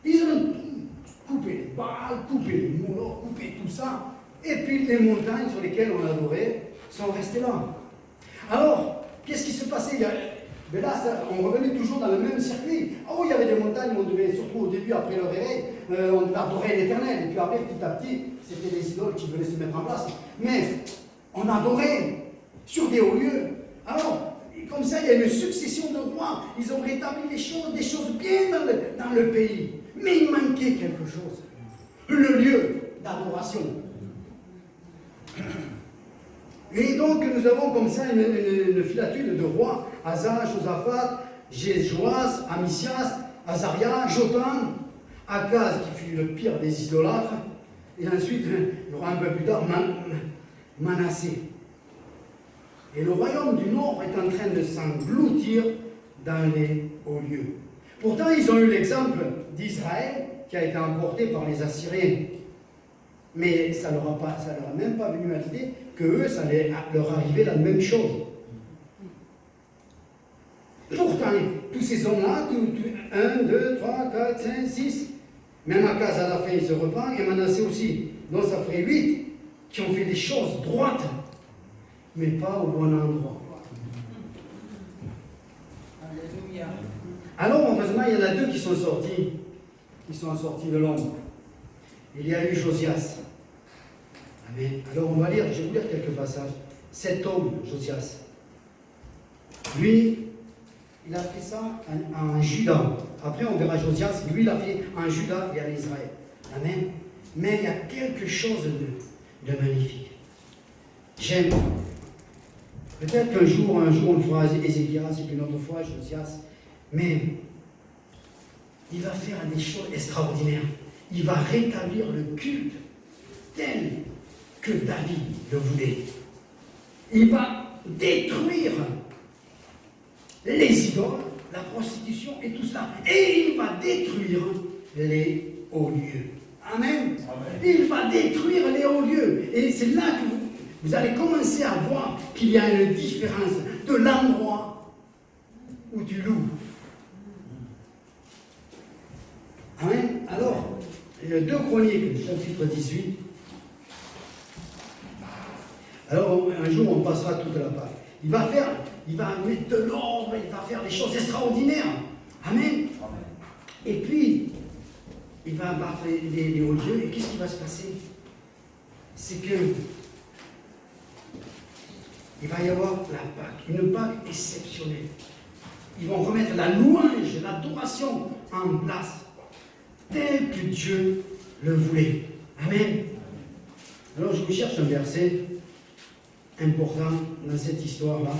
Ils ont coupé les Baals, coupé les Molochs, coupé tout ça, et puis les montagnes sur lesquelles on adorait sont restées là. Alors, qu'est-ce qui se passait? Mais là, on revenait toujours dans le même circuit. Oh, il y avait des montagnes où on devait, surtout au début, après le réveil, on devait adorer l'Éternel. Et puis après, petit à petit, c'était des idoles qui venaient se mettre en place. Mais on adorait sur des hauts lieux. Alors, comme ça, il y a une succession de rois. Ils ont rétabli des choses bien dans le pays. Mais il manquait quelque chose. Le lieu d'adoration. Et donc, nous avons comme ça une filature de rois. Asa, Josaphat, Jéjoas, Amisias, Azaria, Jotam, Akaz qui fut le pire des idolâtres, et ensuite, il y aura un peu plus tard, Manassé. Et le royaume du Nord est en train de s'engloutir dans les hauts lieux. Pourtant, ils ont eu l'exemple d'Israël qui a été emporté par les Assyriens. Mais ça leur a même pas venu à l'idée que eux, ça allait leur arriver la même chose. Pourtant, tous ces hommes-là, 1, 2, 3, 4, 5, 6, même Akaz à la fin, il se repent, et Manassé aussi. Donc ça ferait 8 qui ont fait des choses droites, mais pas au bon endroit. Alléluia. Alors, heureusement, il y en a 2 qui sont sortis de l'ombre. Il y a eu Josias. Amen. Alors, on va lire, je vais vous lire quelques passages. Cet homme, Josias, lui, il a fait ça en Juda. Après, on verra Josias. Lui, il a fait en Juda et en Israël. Amen. Mais il y a quelque chose de magnifique. J'aime. Peut-être qu'un jour, on fera Ézéchias et puis une autre fois Josias. Mais il va faire des choses extraordinaires. Il va rétablir le culte tel que David le voulait. Il va détruire les idoles, la prostitution et tout cela. Et il va détruire les hauts lieux. Amen. Amen. Il va détruire les hauts lieux. Et c'est là que vous allez commencer à voir qu'il y a une différence de l'endroit où tu loues. Amen. Alors, 2 Chroniques, chapitre 18. Alors, un jour, on passera toute la page. Il va mettre de l'ordre, il va faire des choses extraordinaires. Amen. Amen. Et puis, il va abattre les hauts lieux. Et qu'est-ce qui va se passer? C'est que il va y avoir la Pâque, une Pâque exceptionnelle. Ils vont remettre la louange, l'adoration en place, tel que Dieu le voulait. Amen. Alors, je vous cherche un verset important dans cette histoire-là.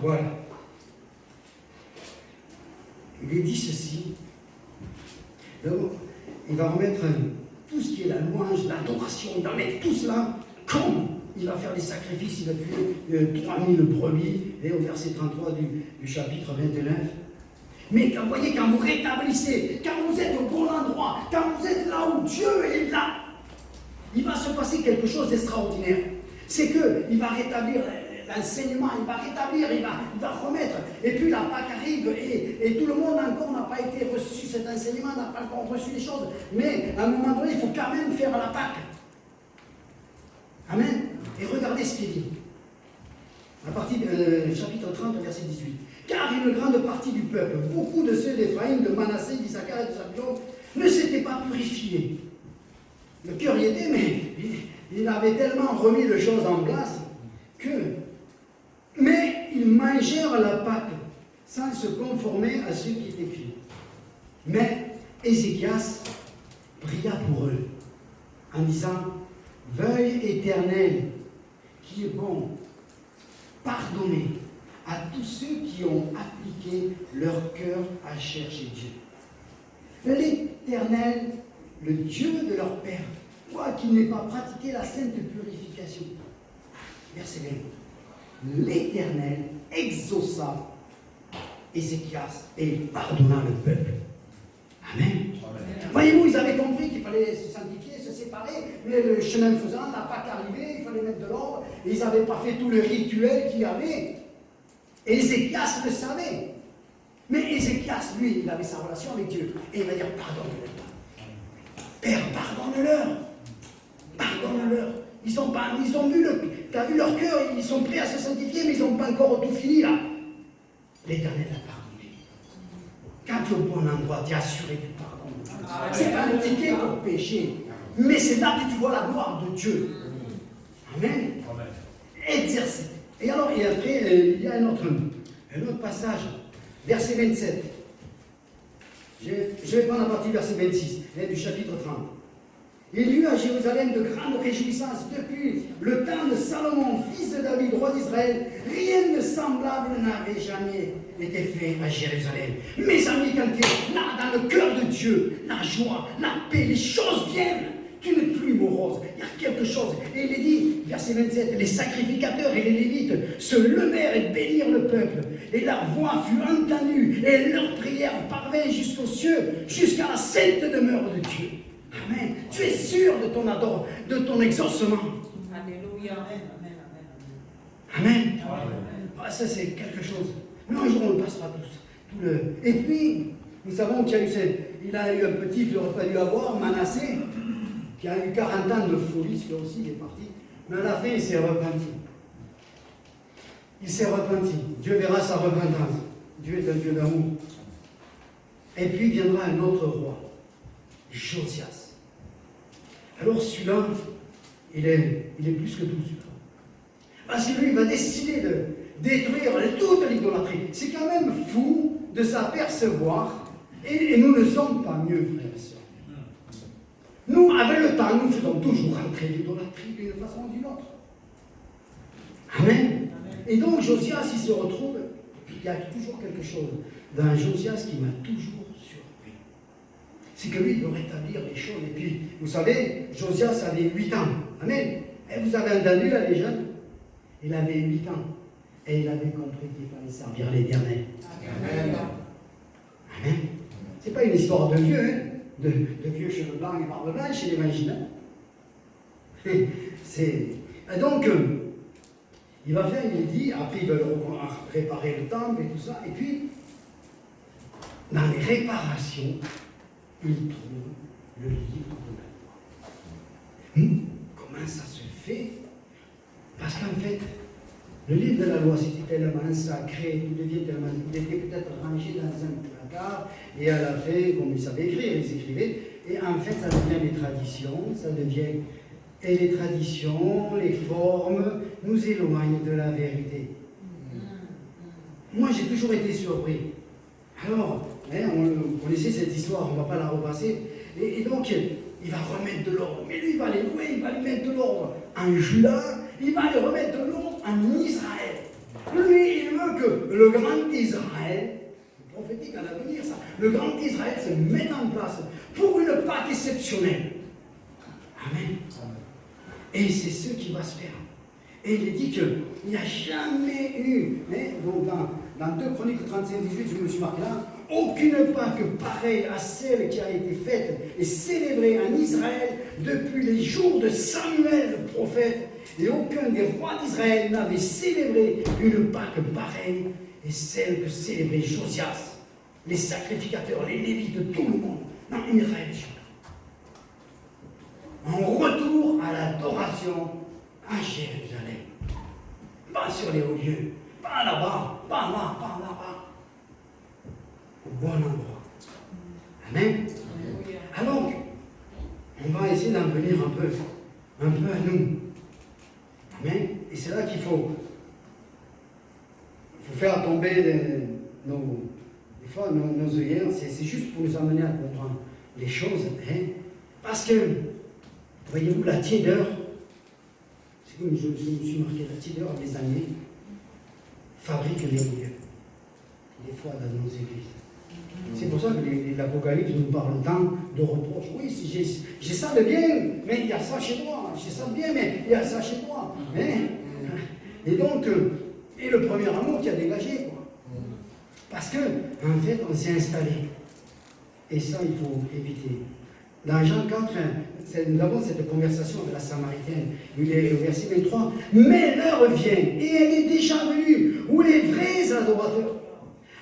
Voilà. Il est dit ceci. Donc, il va remettre tout ce qui est la louange, l'adoration, il va mettre tout cela comme il va faire des sacrifices, il va tuer 3000 brebis, et au verset 33 du chapitre 29. Mais quand vous voyez, quand vous rétablissez, quand vous êtes au bon endroit, quand vous êtes là où Dieu est là, il va se passer quelque chose d'extraordinaire. C'est qu'il va rétablir l'enseignement, il va rétablir, il va remettre. Et puis la Pâque arrive et tout le monde encore n'a pas été reçu cet enseignement, n'a pas encore reçu les choses. Mais à un moment donné, il faut quand même faire la Pâque. Amen. Et regardez ce qu'il dit. À partir du chapitre 30, verset 18. Car une grande partie du peuple, beaucoup de ceux d'Éphraïm, de Manassé, d'Issachar et de Zabulon, ne s'étaient pas purifiés. Le cœur y était, mais il avait tellement remis les choses en place que... Mais ils mangèrent la Pâque sans se conformer à ce qui est écrit. Mais Ézéchias pria pour eux en disant, veuille éternel, qui est bon, pardonnez à tous ceux qui ont appliqué leur cœur à chercher Dieu. L'Éternel, le Dieu de leur père, quoiqu'il n'ait pas pratiqué la sainte purification. Verset 20. L'Éternel exauça Ézéchias et pardonna le peuple. Amen. Voyez-vous, ils avaient compris qu'il fallait se sanctifier, se séparer, mais le chemin faisant, la Pâque arrivait, il fallait mettre de l'ordre, et ils n'avaient pas fait tout le rituel qu'il y avait. Et Ézéchias le savait. Mais Ézéchias, lui, il avait sa relation avec Dieu. Et il va dire, pardonne-leur. Père, pardonne-leur. Pardonne-leur. Ils ont vu tu as vu leur cœur, ils sont prêts à se sanctifier, mais ils n'ont pas encore tout fini là. L'Éternel a pardonné. Quand tu es au bon endroit, tu es assuré du pardon. Ce n'est pas un ticket pour pécher, mais c'est là que tu vois la gloire de Dieu. Amen. Exercer. Et alors, et après, il y a un autre passage, verset 27. Je vais prendre la partie verset 26, du chapitre 30. Il y eut à Jérusalem de grandes réjouissances depuis le temps de Salomon, fils de David, roi d'Israël. Rien de semblable n'avait jamais été fait à Jérusalem. Mes amis, quand tu es là dans le cœur de Dieu, la joie, la paix, les choses viennent. Tu n'es plus morose, il y a quelque chose. Et il est dit, verset 27, les sacrificateurs et les lévites se levèrent et bénirent le peuple. Et leur voix fut entendue, et leur prière parvint jusqu'aux cieux, jusqu'à la sainte demeure de Dieu. Amen. Tu es sûr de ton exaucement. Alléluia. Amen. Ah, ça, c'est quelque chose. Mais un jour, on le passera tous. Et puis, nous savons qu'il y a eu un petit qu'il n'aurait pas dû avoir, Manassé, qui a eu 40 ans de folie, celui-là aussi, il est parti. Mais à la fin, il s'est repenti. Il s'est repenti. Dieu verra sa repentance. Dieu est un Dieu d'amour. Et puis viendra un autre roi, Josias. Alors celui-là, il est plus que tout celui-là. Parce que lui, il va décider de détruire toute l'idolâtrie. C'est quand même fou de s'apercevoir, et nous ne sommes pas mieux, frères et sœurs. Nous, avec le temps, nous faisons toujours rentrer l'idolâtrie d'une façon ou d'une autre. Amen. Et donc, Josias, il se retrouve, il y a toujours quelque chose dans Josias qui m'a toujours surpris. C'est que lui, il veut rétablir les choses. Et puis, vous savez, Josias avait 8 ans. Amen. Et vous avez entendu la légende? Il avait 8 ans. Et il avait compris qu'il fallait servir l'Éternel. Amen. Amen. Ce n'est pas une histoire de vieux, hein? De vieux cheveux blancs et barbe blanche chez les imaginaires. Et donc, il va faire, il dit, après il va réparer le temple et tout ça, et puis, dans les réparations, il trouve le livre de la loi. Comment ça se fait? Parce qu'en fait, le livre de la loi, c'était tellement sacré, il était peut-être rangé dans un placard, et à la fin, comme ils savaient écrire, ils écrivaient, et en fait, ça devient des traditions, et les traditions, les formes, nous éloignent de la vérité. Moi, j'ai toujours été surpris. Alors, on connaissait cette histoire, on ne va pas la repasser, et donc, il va remettre de l'ordre, mais lui, il va les louer, il va lui mettre de l'ordre en Juda, il va les remettre de l'ordre en Israël. Lui, il veut que le grand Israël, prophétique à l'avenir, ça, le grand Israël se mette en place pour une Pâque exceptionnelle. Amen. Et c'est ce qui va se faire. Et il est dit qu'il n'y a jamais eu, donc dans 2 Chroniques 35-18, je me suis marqué là, aucune Pâque pareille à celle qui a été faite et célébrée en Israël depuis les jours de Samuel le prophète, et aucun des rois d'Israël n'avait célébré une Pâque pareille, et celle que célébrait Josias, les sacrificateurs, les lévites, tout le monde, dans Israël et Juda. En retour à l'adoration à Jérusalem. Pas sur les hauts lieux, pas là-bas, pas là, pas là-bas. Au bon endroit. Amen. Alors, on va essayer d'en venir un peu à nous. Amen. Et c'est là qu'il faut faire tomber des fois, nos œillères, c'est juste pour nous amener à comprendre les choses. Hein? Parce que, voyez-vous, la tiédeur, c'est comme je me suis marqué, la tiédeur, les années, fabrique les lieux. Des fois, dans nos églises. C'est pour ça que l'Apocalypse nous parle tant de reproches. Oui, j'ai ça de bien, mais il y a ça chez moi. J'ai ça de bien, mais il y a ça chez moi. Hein? Et donc, et le premier amour qui a dégagé, quoi. Parce que, en fait, on s'est installé. Et ça, il faut éviter. Dans Jean 4, nous avons cette conversation avec la Samaritaine. Il est au verset 23. Mais l'heure vient, et elle est déjà venue, où les vrais adorateurs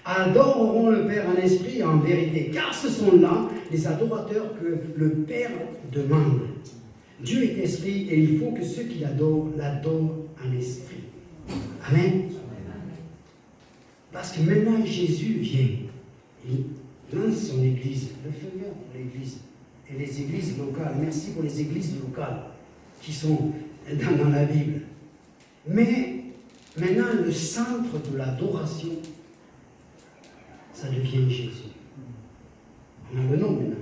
adoreront le Père en esprit et en vérité. Car ce sont là les adorateurs que le Père demande. Dieu est esprit, et il faut que ceux qui l'adorent en esprit. Amen. Parce que maintenant Jésus vient, il lance son église, le Seigneur pour l'église, et les églises locales. Merci pour les églises locales qui sont dans la Bible. Mais maintenant le centre de l'adoration, ça devient Jésus. On a le nom maintenant.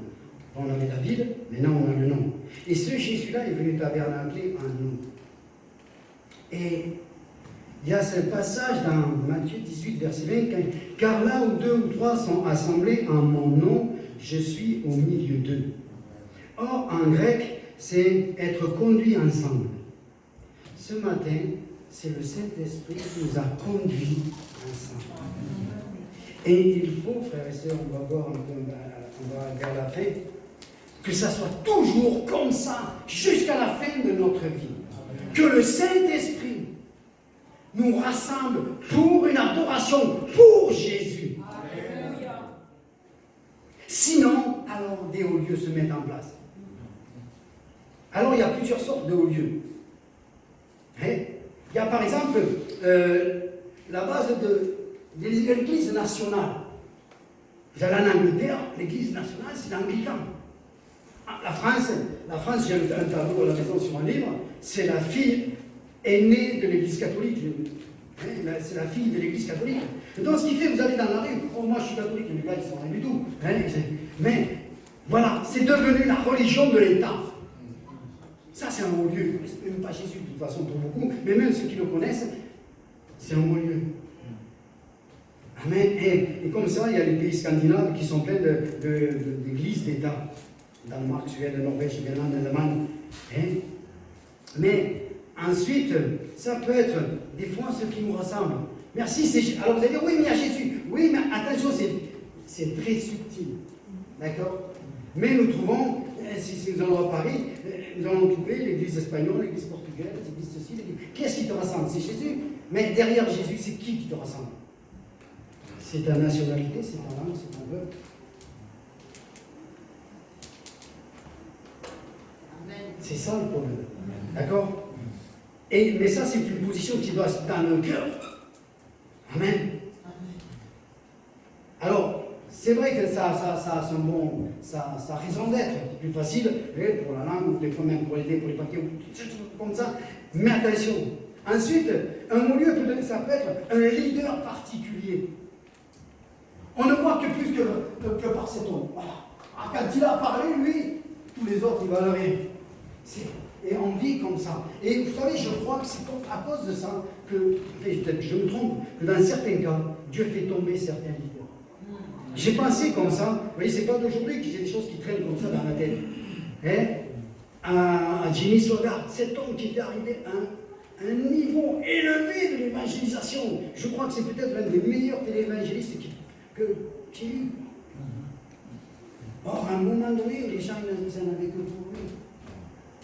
On avait la Bible, maintenant on a le nom. Et ce Jésus-là est venu tabernacler en nous. Et il y a ce passage dans Matthieu 18, verset 20, car là où 2 ou 3 sont assemblés en mon nom, je suis au milieu d'eux. Or, en grec, c'est être conduit ensemble. Ce matin, c'est le Saint-Esprit qui nous a conduits ensemble. Et il faut, frères et sœurs, on va voir un peu, on va vers la fin, que ça soit toujours comme ça, jusqu'à la fin de notre vie. Que le Saint-Esprit nous rassemble pour une adoration pour Jésus. Alléluia. Sinon, alors des hauts lieux se mettent en place. Alors il y a plusieurs sortes de hauts lieux. Hein? Il y a par exemple la base de l'Église nationale. Vous allez en Angleterre, l'Église nationale, c'est l'anglican. La France, j'ai un tableau à la maison sur un livre, c'est la fille aînée de l'Église catholique. Hein, c'est la fille de l'Église catholique. Donc ce qui fait, vous allez dans la rue, oh moi je suis catholique, les gars ils sont rien du tout. Hein, mais voilà, c'est devenu la religion de l'État. Ça c'est un haut lieu. Même pas Jésus de toute façon pour beaucoup, mais même ceux qui le connaissent, c'est un haut lieu. Amen. Et comme ça, il y a les pays scandinaves qui sont pleins d'églises d'État. Danemark, Suède, Norvège, Irlande, Allemagne. Hein? Mais ensuite, ça peut être des fois ce qui nous rassemble. Merci, c'est... Alors vous allez dire, oui, mais il y a Jésus. Oui, mais attention, c'est très subtil. D'accord? Mais nous trouvons, si nous allons à Paris, nous allons trouver l'église espagnole, l'église portugaise, l'église ceci, l'église... Qu'est-ce qui te rassemble? C'est Jésus. Mais derrière Jésus, c'est qui te rassemble? C'est ta nationalité, c'est ta langue, c'est ton peuple. C'est ça le problème. D'accord? Mais ça, c'est une position qui doit être dans le cœur. Amen. Alors, c'est vrai que ça a son bon, ça a raison d'être plus facile pour la langue, ou des fois même pour l'aider, pour les papiers, ou comme ça. Mais attention. Ensuite, un haut lieu, ça peut être un leader particulier. On ne voit que plus que par cet homme. Voilà. Ah, quand il a parlé, lui, tous les autres, ils valent rien. Et on vit comme ça. Et vous savez, je crois que c'est à cause de ça que, peut-être je me trompe, que dans certains cas, Dieu fait tomber certains leaders. J'ai pensé comme ça, vous voyez, c'est pas d'aujourd'hui que j'ai des choses qui traînent comme ça dans la tête. Hein? À Jimmy Swaggart, cet homme qui était arrivé à un niveau élevé de l'évangélisation. Je crois que c'est peut-être l'un des meilleurs téléévangélistes qu'il y a eu. Or, à un moment donné, les gens, ils n'en avaient que pour lui.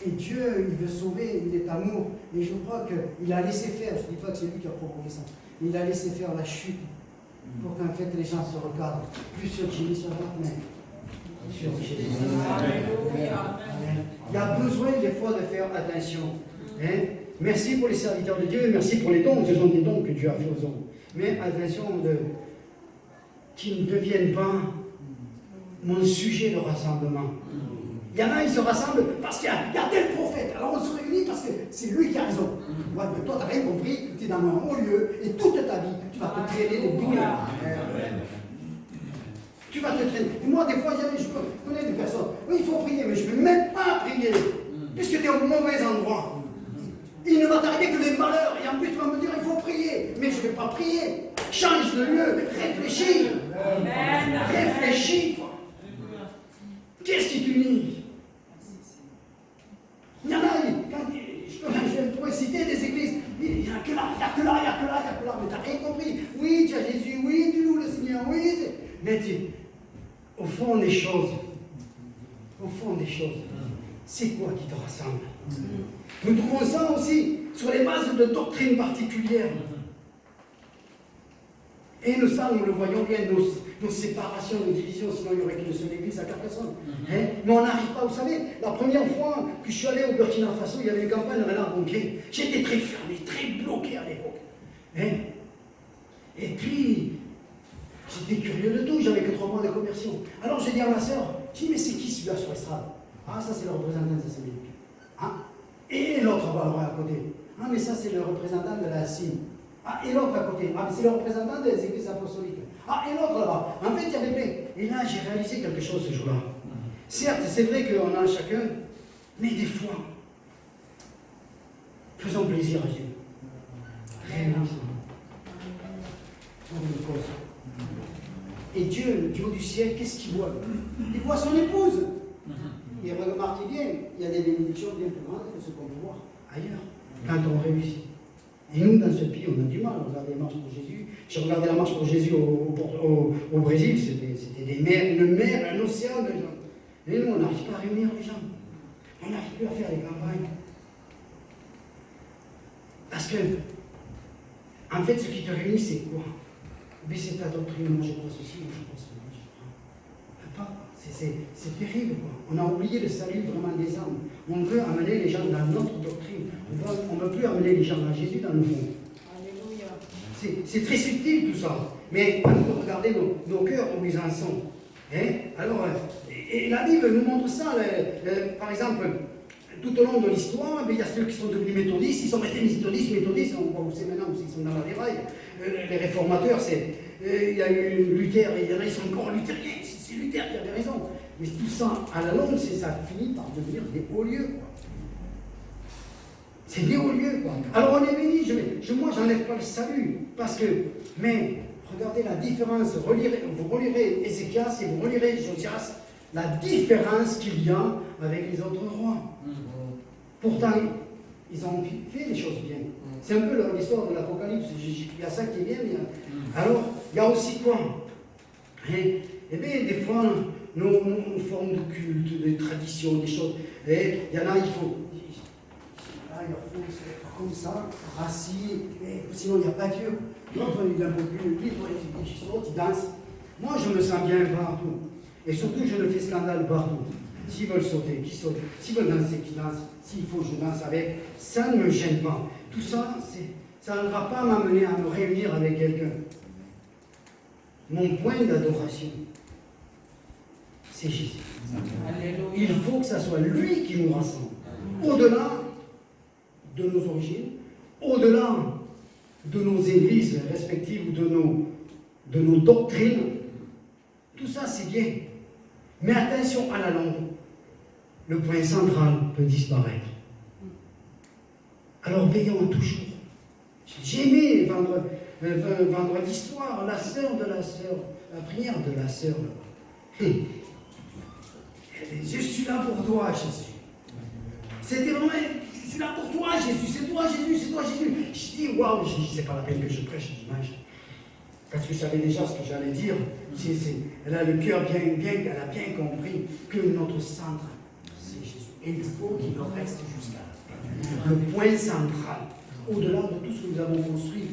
Et Dieu, il veut sauver, il est amour. Et je crois qu'il a laissé faire, je ne dis pas que c'est lui qui a provoqué ça, mais il a laissé faire la chute pour qu'en fait les gens se regardent plus sur Jésus, sur leur mais sur Jésus. Il y a besoin des fois de faire attention. Hein? Merci pour les serviteurs de Dieu, merci pour les dons, ce sont des dons que Dieu a fait aux hommes. Mais attention qu'ils ne deviennent pas mon sujet de rassemblement. Il y en a, ils se rassemblent parce qu'il y a tel prophète. Alors on se réunit parce que c'est lui qui a raison. Ouais, mais toi, tu n'as rien compris, tu es dans un haut lieu et toute ta vie, tu vas te traîner des douleurs. Tu vas te traîner. Et moi, des fois, je connais des personnes. Oui, il faut prier, mais je ne peux même pas prier. Puisque tu es au mauvais endroit. Il ne va t'arriver que des malheurs. Et en plus, tu vas me dire, il faut prier. Mais je ne vais pas prier. Change de lieu. Réfléchis. Réfléchis. Qu'est-ce qui t'unit? Il y en a, je pourrais citer des églises. Il n'y a que là, il n'y a que là, il n'y a que là, il n'y a que là. Mais tu n'as rien compris. Oui, tu as Jésus. Oui, tu loues le Seigneur. Oui. Mais au fond des choses, c'est quoi qui te rassemble? Nous trouvons ça aussi sur les bases de doctrines particulières. Et nous, ça, nous le voyons bien, nos séparations, nos divisions, sinon il n'y aurait qu'une seule église à Carcassonne. Mais on n'arrive pas, vous savez, la première fois que je suis allé au Burkina Faso, il y avait une campagne de Renard Bonquier. J'étais très fermé, très bloqué à l'époque. Et puis, j'étais curieux de tout, j'avais que 3 mois de conversion. Alors j'ai dit à ma soeur, je dis, mais c'est qui celui-là sur l'estrade? Ah, ça c'est le représentant de Saint-Mélic. Et l'autre à côté. Ah, mais ça c'est le représentant de la CIM. Ah, et l'autre à côté. Ah, mais c'est le représentant des églises apostoliques. Ah, et l'autre là-bas. En fait, il y avait plein. Et là, j'ai réalisé quelque chose ce jour-là. Certes, c'est vrai qu'on a chacun, mais des fois, faisons plaisir à Dieu. Réellement. Pour une cause. Et Dieu, le Dieu du ciel, qu'est-ce qu'il voit? Il voit son épouse. Et remarquez bien, il y a des bénédictions bien plus grandes que ce qu'on peut voir ailleurs, quand on réussit. Et nous, dans ce pays, on a du mal à regarder la marche pour Jésus. J'ai regardé la marche pour Jésus au Brésil, c'était une mer, un océan de gens. Et nous, on n'arrive pas à réunir les gens. On n'arrive plus à faire les campagnes. Parce que, en fait, ce qui te réunit, c'est quoi? Mais c'est ta doctrine, moi je crois ceci, moi je crois cela, je crois. C'est terrible, quoi. On a oublié le salut vraiment des âmes. On veut amener les gens dans notre doctrine. On ne veut plus amener les gens à Jésus dans le fond. Alléluia. C'est très subtil tout ça. Mais à nous de regarder nos cœurs où ils en sont. Alors, et la Bible nous montre ça. Par exemple, tout au long de l'histoire, il y a ceux qui sont devenus méthodistes, ils sont restés méthodistes, on voit où c'est maintenant, où ils sont dans la déraille. Les réformateurs, il y a eu Luther, et il y en a, ils sont encore luthériens, c'est Luther qui avait raison. Mais tout ça, à la longue, ça finit par devenir des hauts lieux, quoi. C'est des hauts lieux, quoi. Alors on est béni, moi j'enlève pas le salut, parce que, mais, regardez la différence, vous relirez Ézéchias et vous relirez Josias, la différence qu'il y a avec les autres rois. Pourtant, ils ont fait les choses bien. C'est un peu l'histoire de l'Apocalypse. Il y a ça qui est bien, mais alors, il y a aussi quoi? Eh bien, des fois, nos formes de culte, des traditions, des choses. Et il y en a, il faut se faire comme ça, assis, sinon il n'y a pas Dieu. L'autre, il est un peu plus libre, il saute, il danse. Moi, je me sens bien partout. Et surtout, je ne fais scandale partout. S'ils veulent sauter, qu'ils sautent. S'ils veulent danser, qu'ils dansent. S'il faut, je danse avec. Ça ne me gêne pas. Tout ça, ça ne va pas m'amener à me réunir avec quelqu'un. Mon point d'adoration, c'est Jésus. Alléluia. Il faut que ça soit lui qui nous rassemble. Au-delà de nos origines, au-delà de nos églises respectives ou de nos doctrines, tout ça c'est bien. Mais attention à la longue, le point central peut disparaître. Alors veillons toujours. J'ai aimé vendredi soir, la sœur de la sœur, la prière de la sœur. Je suis là pour toi, Jésus. C'était vraiment, je suis là pour toi, Jésus. C'est toi, Jésus, c'est toi, Jésus. Je dis, waouh, c'est pas la peine que je prêche dimanche. Parce que je savais déjà ce que j'allais dire. Elle a le cœur bien, elle a bien compris que notre centre, c'est Jésus. Et il faut qu'il reste jusqu'à là. Le point central, au-delà de tout ce que nous avons construit,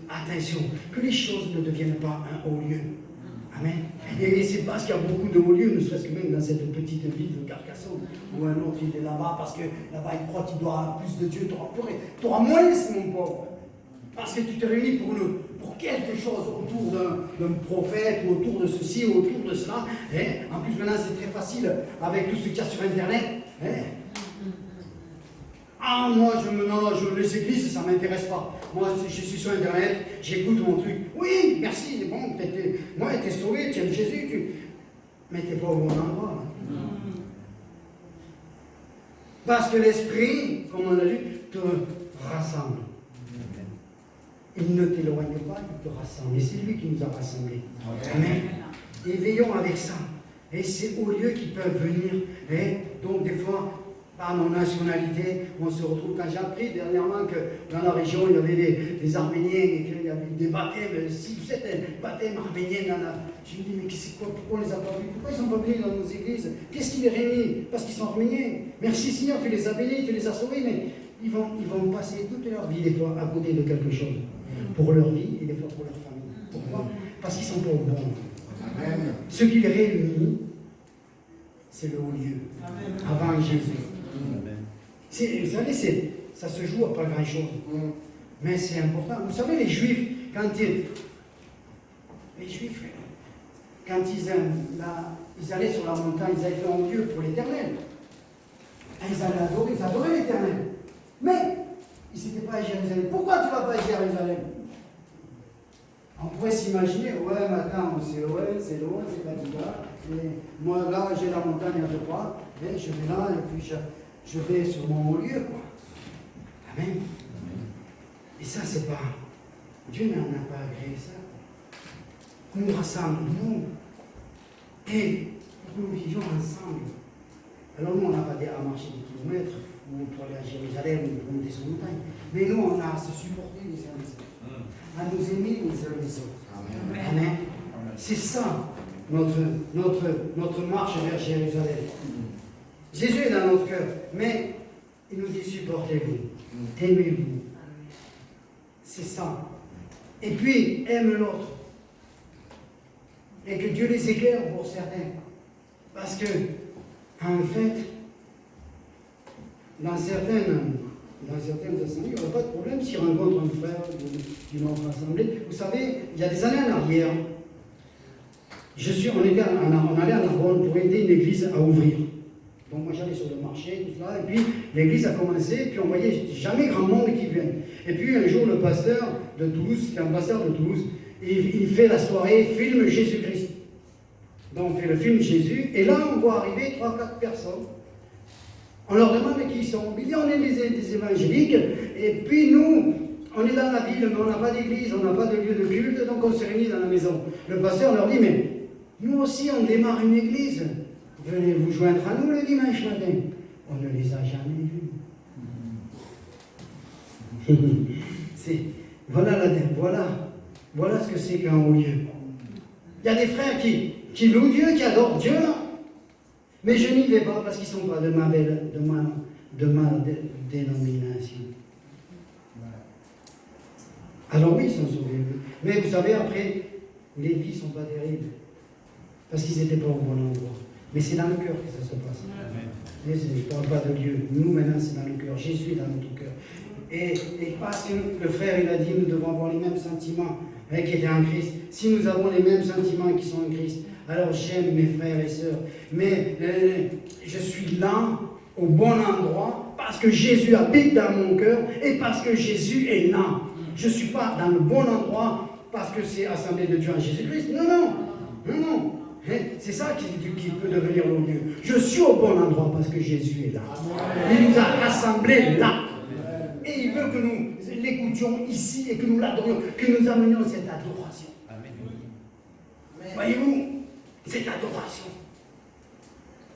attention, que les choses ne deviennent pas un haut lieu. Amen. Et c'est parce qu'il y a beaucoup de hauts lieux, ne serait-ce que même dans cette petite ville de Carcassonne, ou un autre, il est là-bas, parce que là-bas, il croit qu'il doit avoir plus de Dieu, tu auras moins, mon pauvre. Parce que tu te réunis pour quelque chose autour d'un prophète, ou autour de ceci, ou autour de cela. En plus, maintenant, c'est très facile avec tout ce qu'il y a sur Internet. Ah, moi, les églises, ça ne m'intéresse pas. Moi, je suis sur Internet, j'écoute mon truc. Oui, merci, bon, moi, tu es sauvé, tu aimes Jésus, mais tu n'es pas au bon endroit. Parce que l'Esprit, comme on a lu, te rassemble. Il ne t'éloigne pas, il te rassemble. Et c'est lui qui nous a rassemblés. Amen. Et veillons avec ça. Et c'est aux lieux qui peuvent venir. Et donc des fois, par nos nationalités, on se retrouve. Quand j'ai appris dernièrement que dans la région, il y avait des Arméniens et qu'il y avait des baptêmes. Si vous êtes un baptême arménien, je me dis, mais c'est quoi, pourquoi on les a pas vus? Pourquoi ils sont pas venus dans nos églises? Qu'est-ce qui les réunit? Parce qu'ils sont arméniens. Merci Seigneur, tu les as bénis, tu les as sauvés, mais ils vont passer toute leur vie, des fois, à côté de quelque chose. Pour leur vie et des fois pour leur famille. Pourquoi? Parce qu'ils sont pas au bon. Amen. Ce qui les réunit, c'est le haut lieu. Amen. Avant Jésus. Vous savez, ça se joue à pas grand-chose. Mais c'est important. Vous savez, les Juifs, quand ils allaient sur la montagne, ils avaient fait un lieu pour l'Éternel. Ils adoraient l'Éternel. Mais ils n'étaient pas à Jérusalem. Pourquoi tu ne vas pas à Jérusalem? On pourrait s'imaginer, ouais, maintenant, c'est loin, c'est fatigant. Moi, là, j'ai la montagne à 2 pas, et je vais là, et puis je vais sur mon haut lieu, quoi. Amen. Et ça, c'est pas... Dieu n'en a pas agréé ça. Nous rassemble, nous, et nous vivions ensemble. Alors nous, on n'a pas à marcher des kilomètres, ou pour aller à Jérusalem, ou pour monter sur une montagne. Mais nous, on a à se supporter les uns les autres, à nous aimer les uns les autres. Amen. Amen. C'est ça, notre marche vers Jérusalem. Jésus est dans notre cœur, mais il nous dit supportez-vous, aimez-vous. C'est ça. Et puis, aime l'autre. Et que Dieu les éclaire pour certains. Parce que, en fait, dans certaines assemblées, il n'y aura pas de problème s'ils rencontrent un frère d'une autre assemblée. Vous savez, il y a des années en arrière, on allait en Narbonne pour aider une église à ouvrir. Donc moi j'allais sur le marché, tout ça, et puis l'église a commencé, puis on voyait jamais grand monde qui vient. Et puis un jour le pasteur de Toulouse, qui est un pasteur de Toulouse, il fait la soirée film Jésus-Christ. Donc on fait le film Jésus, et là on voit arriver 3-4 personnes. On leur demande qui ils sont. Il dit on est des évangéliques, et puis nous, on est dans la ville, mais on n'a pas d'église, on n'a pas de lieu de culte, donc on se réunit dans la maison. Le pasteur leur dit, mais nous aussi on démarre une église. Venez vous joindre à nous le dimanche matin. On ne les a jamais vus. Voilà ce que c'est qu'un haut lieu. Il y a des frères qui louent Dieu, qui adorent Dieu, mais je n'y vais pas parce qu'ils ne sont pas de ma dénomination. Alors oui, ils sont sauvés. Mais vous savez, après, les vies ne sont pas terribles. Parce qu'ils n'étaient pas au bon endroit. Mais c'est dans le cœur que ça se passe. Mais je ne parle pas de Dieu. Nous, maintenant, c'est dans le cœur. Jésus est dans notre cœur. Et parce que le frère, il a dit, nous devons avoir les mêmes sentiments qui étaient en Christ. Si nous avons les mêmes sentiments qui sont en Christ, alors j'aime mes frères et sœurs. Mais je suis là, au bon endroit, parce que Jésus habite dans mon cœur et parce que Jésus est là. Je ne suis pas dans le bon endroit parce que c'est Assemblée de Dieu en Jésus-Christ. Non. C'est ça qui peut devenir le lieu. Je suis au bon endroit parce que Jésus est là. Il nous a rassemblés là. Et il veut que nous l'écoutions ici et que nous l'adorions, que nous amenions cette adoration. Voyez-vous, cette adoration.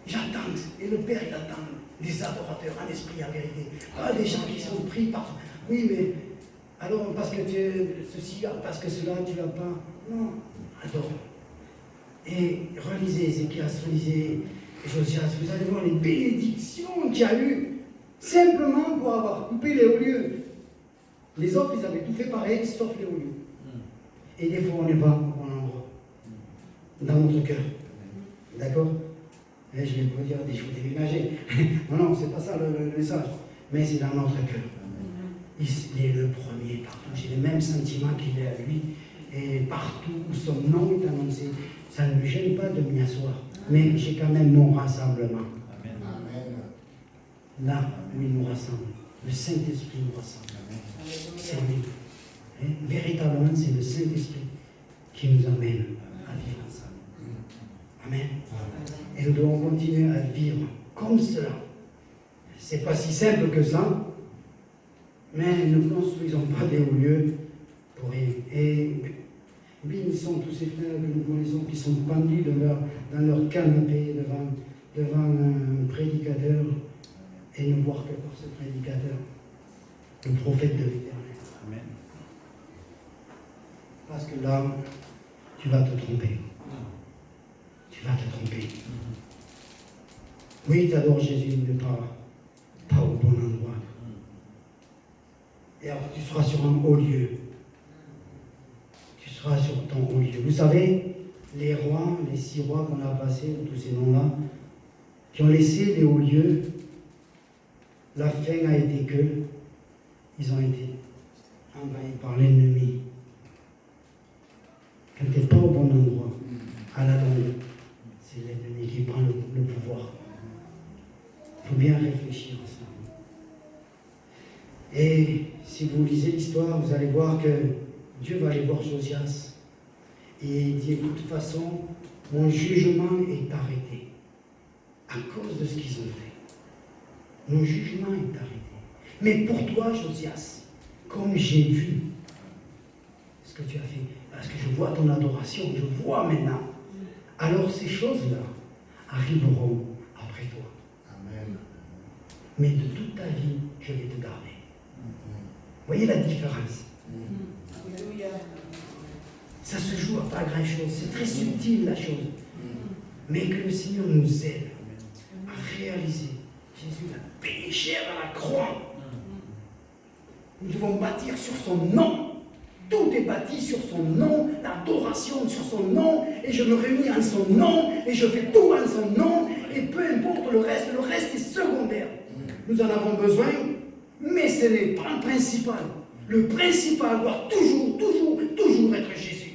J'attends, et le Père il attend des adorateurs en esprit et en vérité. Pas des gens qui sont pris par... Oui, mais alors parce que tu es ceci, parce que cela, tu n'as pas... Non, adore. Et relisez Ézéchias, relisez Josias, vous allez voir les bénédictions qu'il y a eu, simplement pour avoir coupé les hauts lieux. Les autres, ils avaient tout fait pareil, sauf les hauts lieux. Et des fois, on n'est pas au bon endroit, dans notre cœur. D'accord? Et je vais pas dire, il faut déménager. Non, c'est pas ça le message. Mais c'est dans notre cœur. Il est le premier partout. J'ai les mêmes sentiments qu'il est à lui. Et partout où son nom est annoncé, ça ne me gêne pas de m'y asseoir. Mais j'ai quand même mon rassemblement. Amen. Là où il nous rassemble. Le Saint-Esprit nous rassemble. C'est lui. Véritablement, c'est le Saint-Esprit qui nous amène à vivre ensemble. Amen. vivre comme cela. C'est pas si simple que ça, mais ne construisons pas des hauts lieux pour rien. Et bénissons tous ces frères que nous connaissons qui sont pendus dans leur canapé devant un prédicateur et ne voir que par ce prédicateur, le prophète de l'Éternel. Amen. Parce que là, tu vas te tromper. Tu vas te tromper. Oui, tu adores Jésus, mais pas au bon endroit. Et alors, tu seras sur un haut lieu. Tu seras sur ton haut lieu. Vous savez, les rois, les 6 rois qu'on a passés, tous ces noms-là, qui ont laissé les hauts lieux, la fin a été que ils ont été envahis par l'ennemi. Quand tu n'es pas au bon endroit, à la longue, c'est l'ennemi qui prend le pouvoir. Il faut bien réfléchir à ça. Et si vous lisez l'histoire, vous allez voir que Dieu va aller voir Josias. Et il dit, de toute façon, mon jugement est arrêté à cause de ce qu'ils ont fait. Mon jugement est arrêté. Mais pour toi, Josias, comme j'ai vu ce que tu as fait, parce que je vois ton adoration, je vois maintenant, alors ces choses-là arriveront après toi. Amen. Mais de toute ta vie, je vais te garder. Voyez la différence. Ça se joue à pas grand-chose. C'est très subtil la chose. Mais que le Seigneur nous aide à réaliser. Jésus a payé cher à la croix. Nous devons bâtir sur son nom. Tout est bâti sur son nom, l'adoration sur son nom, et je me réunis en son nom, et je fais tout en son nom, et peu importe le reste est secondaire. Nous en avons besoin, mais ce n'est pas le principal. Le principal doit toujours être Jésus.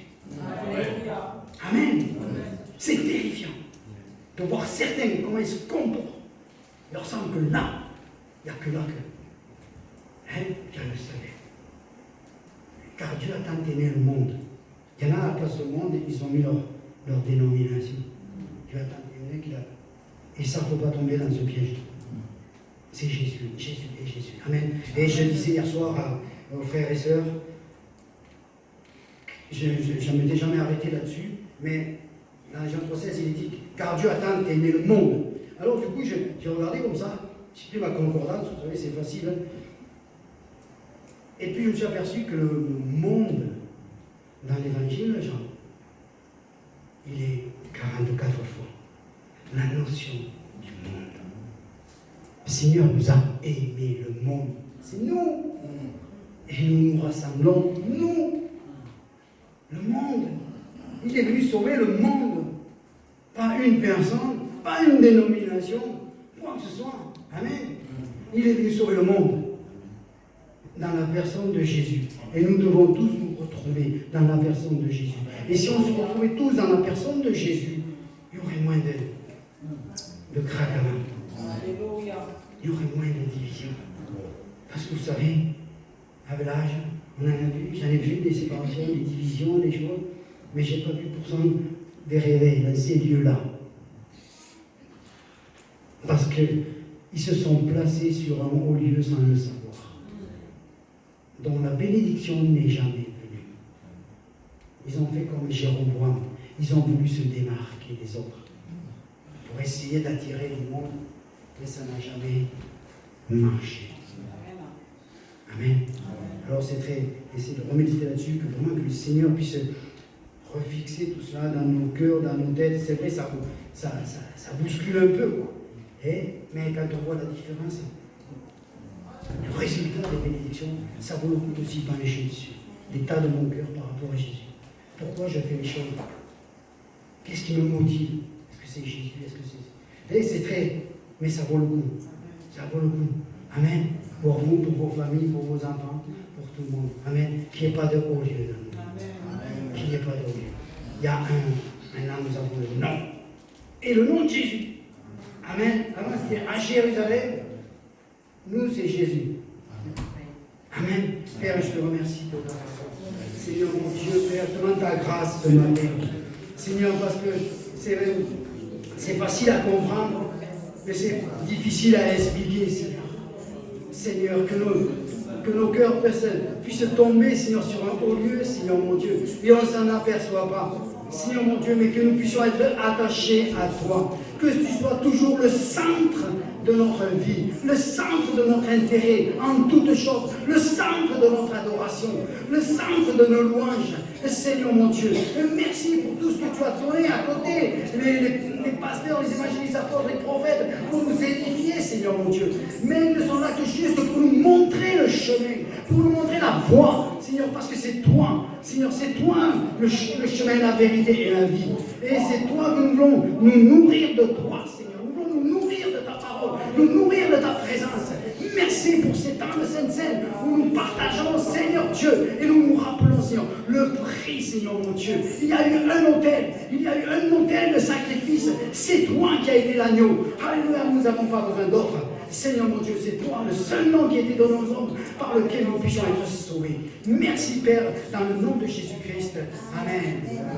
Amen. C'est terrifiant de voir certains comment ils se comportent. Il leur semble que là, il n'y a que là que il y a le salut. Car Dieu a tant aimé le monde. Il y en a à la place du monde, ils ont mis leur dénomination. Dieu a tant aimé qu'il a. Et ça, il ne faut pas tomber dans ce piège. C'est Jésus, Jésus et Jésus. Amen. Et je disais hier soir aux frères et sœurs, je ne m'étais jamais arrêté là-dessus, mais dans Jean 3,16, il dit, car Dieu a tant aimé le monde. Alors du coup, j'ai regardé comme ça, j'ai pris ma concordance, vous savez, c'est facile. Hein. Et puis je me suis aperçu que le monde, dans l'évangile, Jean, il est 44 fois la notion du monde. Le Seigneur nous a aimé le monde. C'est nous. Et nous nous rassemblons, nous. Le monde. Il est venu sauver le monde. Pas une personne, pas une dénomination, quoi que ce soit. Amen. Il est venu sauver le monde. Dans la personne de Jésus. Et nous devons tous nous retrouver dans la personne de Jésus. Et si on se retrouvait tous dans la personne de Jésus, il y aurait moins de craquements. Il y aurait moins de divisions. Parce que vous savez, avec l'âge, on en a vu, j'en ai vu des séparations, des divisions, des choses, mais je n'ai pas vu pourtant des réveils dans ces lieux-là. Parce qu'ils se sont placés sur un haut lieu sans le savoir, dont la bénédiction n'est jamais venue. Ils ont fait comme Jéroboam, ils ont voulu se démarquer des autres pour essayer d'attirer le monde, mais ça n'a jamais marché. Amen. Alors c'est très, essayer de reméditer là-dessus, que vraiment que le Seigneur puisse refixer tout cela dans nos cœurs, dans nos têtes. C'est vrai, ça bouscule un peu, quoi. Mais quand on voit la différence, le résultat des bénédictions, ça vaut le coup aussi de pencher dessus. L'état de mon cœur par rapport à Jésus. Pourquoi je fais les choses? Qu'est-ce qui me motive? Est-ce que c'est Jésus? Est-ce que c'est... c'est très... Mais ça vaut le coup. Ça vaut le coup. Amen. Pour vous, pour vos familles, pour vos enfants, pour tout le monde. Amen. Qu'il n'y ait pas de haut lieu dans nous. Qu'il n'y ait pas de haut lieu. Il y a maintenant nous avons le nom. Et le nom de Jésus. Amen. Avant c'était à Jérusalem. Nous, c'est Jésus. Amen. Père, je te remercie pour ta parole. Seigneur, mon Dieu, Père, je demande ta grâce ce matin. Seigneur, parce que c'est facile à comprendre, Mais c'est difficile à expliquer, Seigneur. Seigneur, que nos cœurs puissent tomber, Seigneur, sur un haut lieu, Seigneur mon Dieu, et on ne s'en aperçoit pas. Seigneur mon Dieu, mais que nous puissions être attachés à toi, que tu sois toujours le centre de notre vie, le centre de notre intérêt en toutes choses, le centre de notre adoration, le centre de nos louanges. Seigneur mon Dieu, merci pour tout ce que tu as donné à côté, les pasteurs, les évangélistes, les apôtres, les prophètes, pour nous édifier, Seigneur mon Dieu. Mais ils ne sont là que juste pour nous montrer le chemin, pour nous montrer la voie, Seigneur, parce que c'est toi, Seigneur, c'est toi le chemin, la vérité et la vie. Et c'est toi que nous voulons nous nourrir de toi, Seigneur. Nous voulons nous nourrir de ta parole, nous nourrir de ta présence. Merci pour ces temps de Sainte Seine où nous partageons, Seigneur Dieu, et nous nous rappelons, Seigneur, le prix, Seigneur mon Dieu. Il y a eu un autel, il y a eu un autel de sacrifice. C'est toi qui as été l'agneau. Alléluia, nous n'avons pas besoin d'autre. Seigneur mon Dieu, c'est toi, le seul nom qui a été donné aux hommes par lequel nous puissions être sauvés. Merci Père, dans le nom de Jésus-Christ. Amen.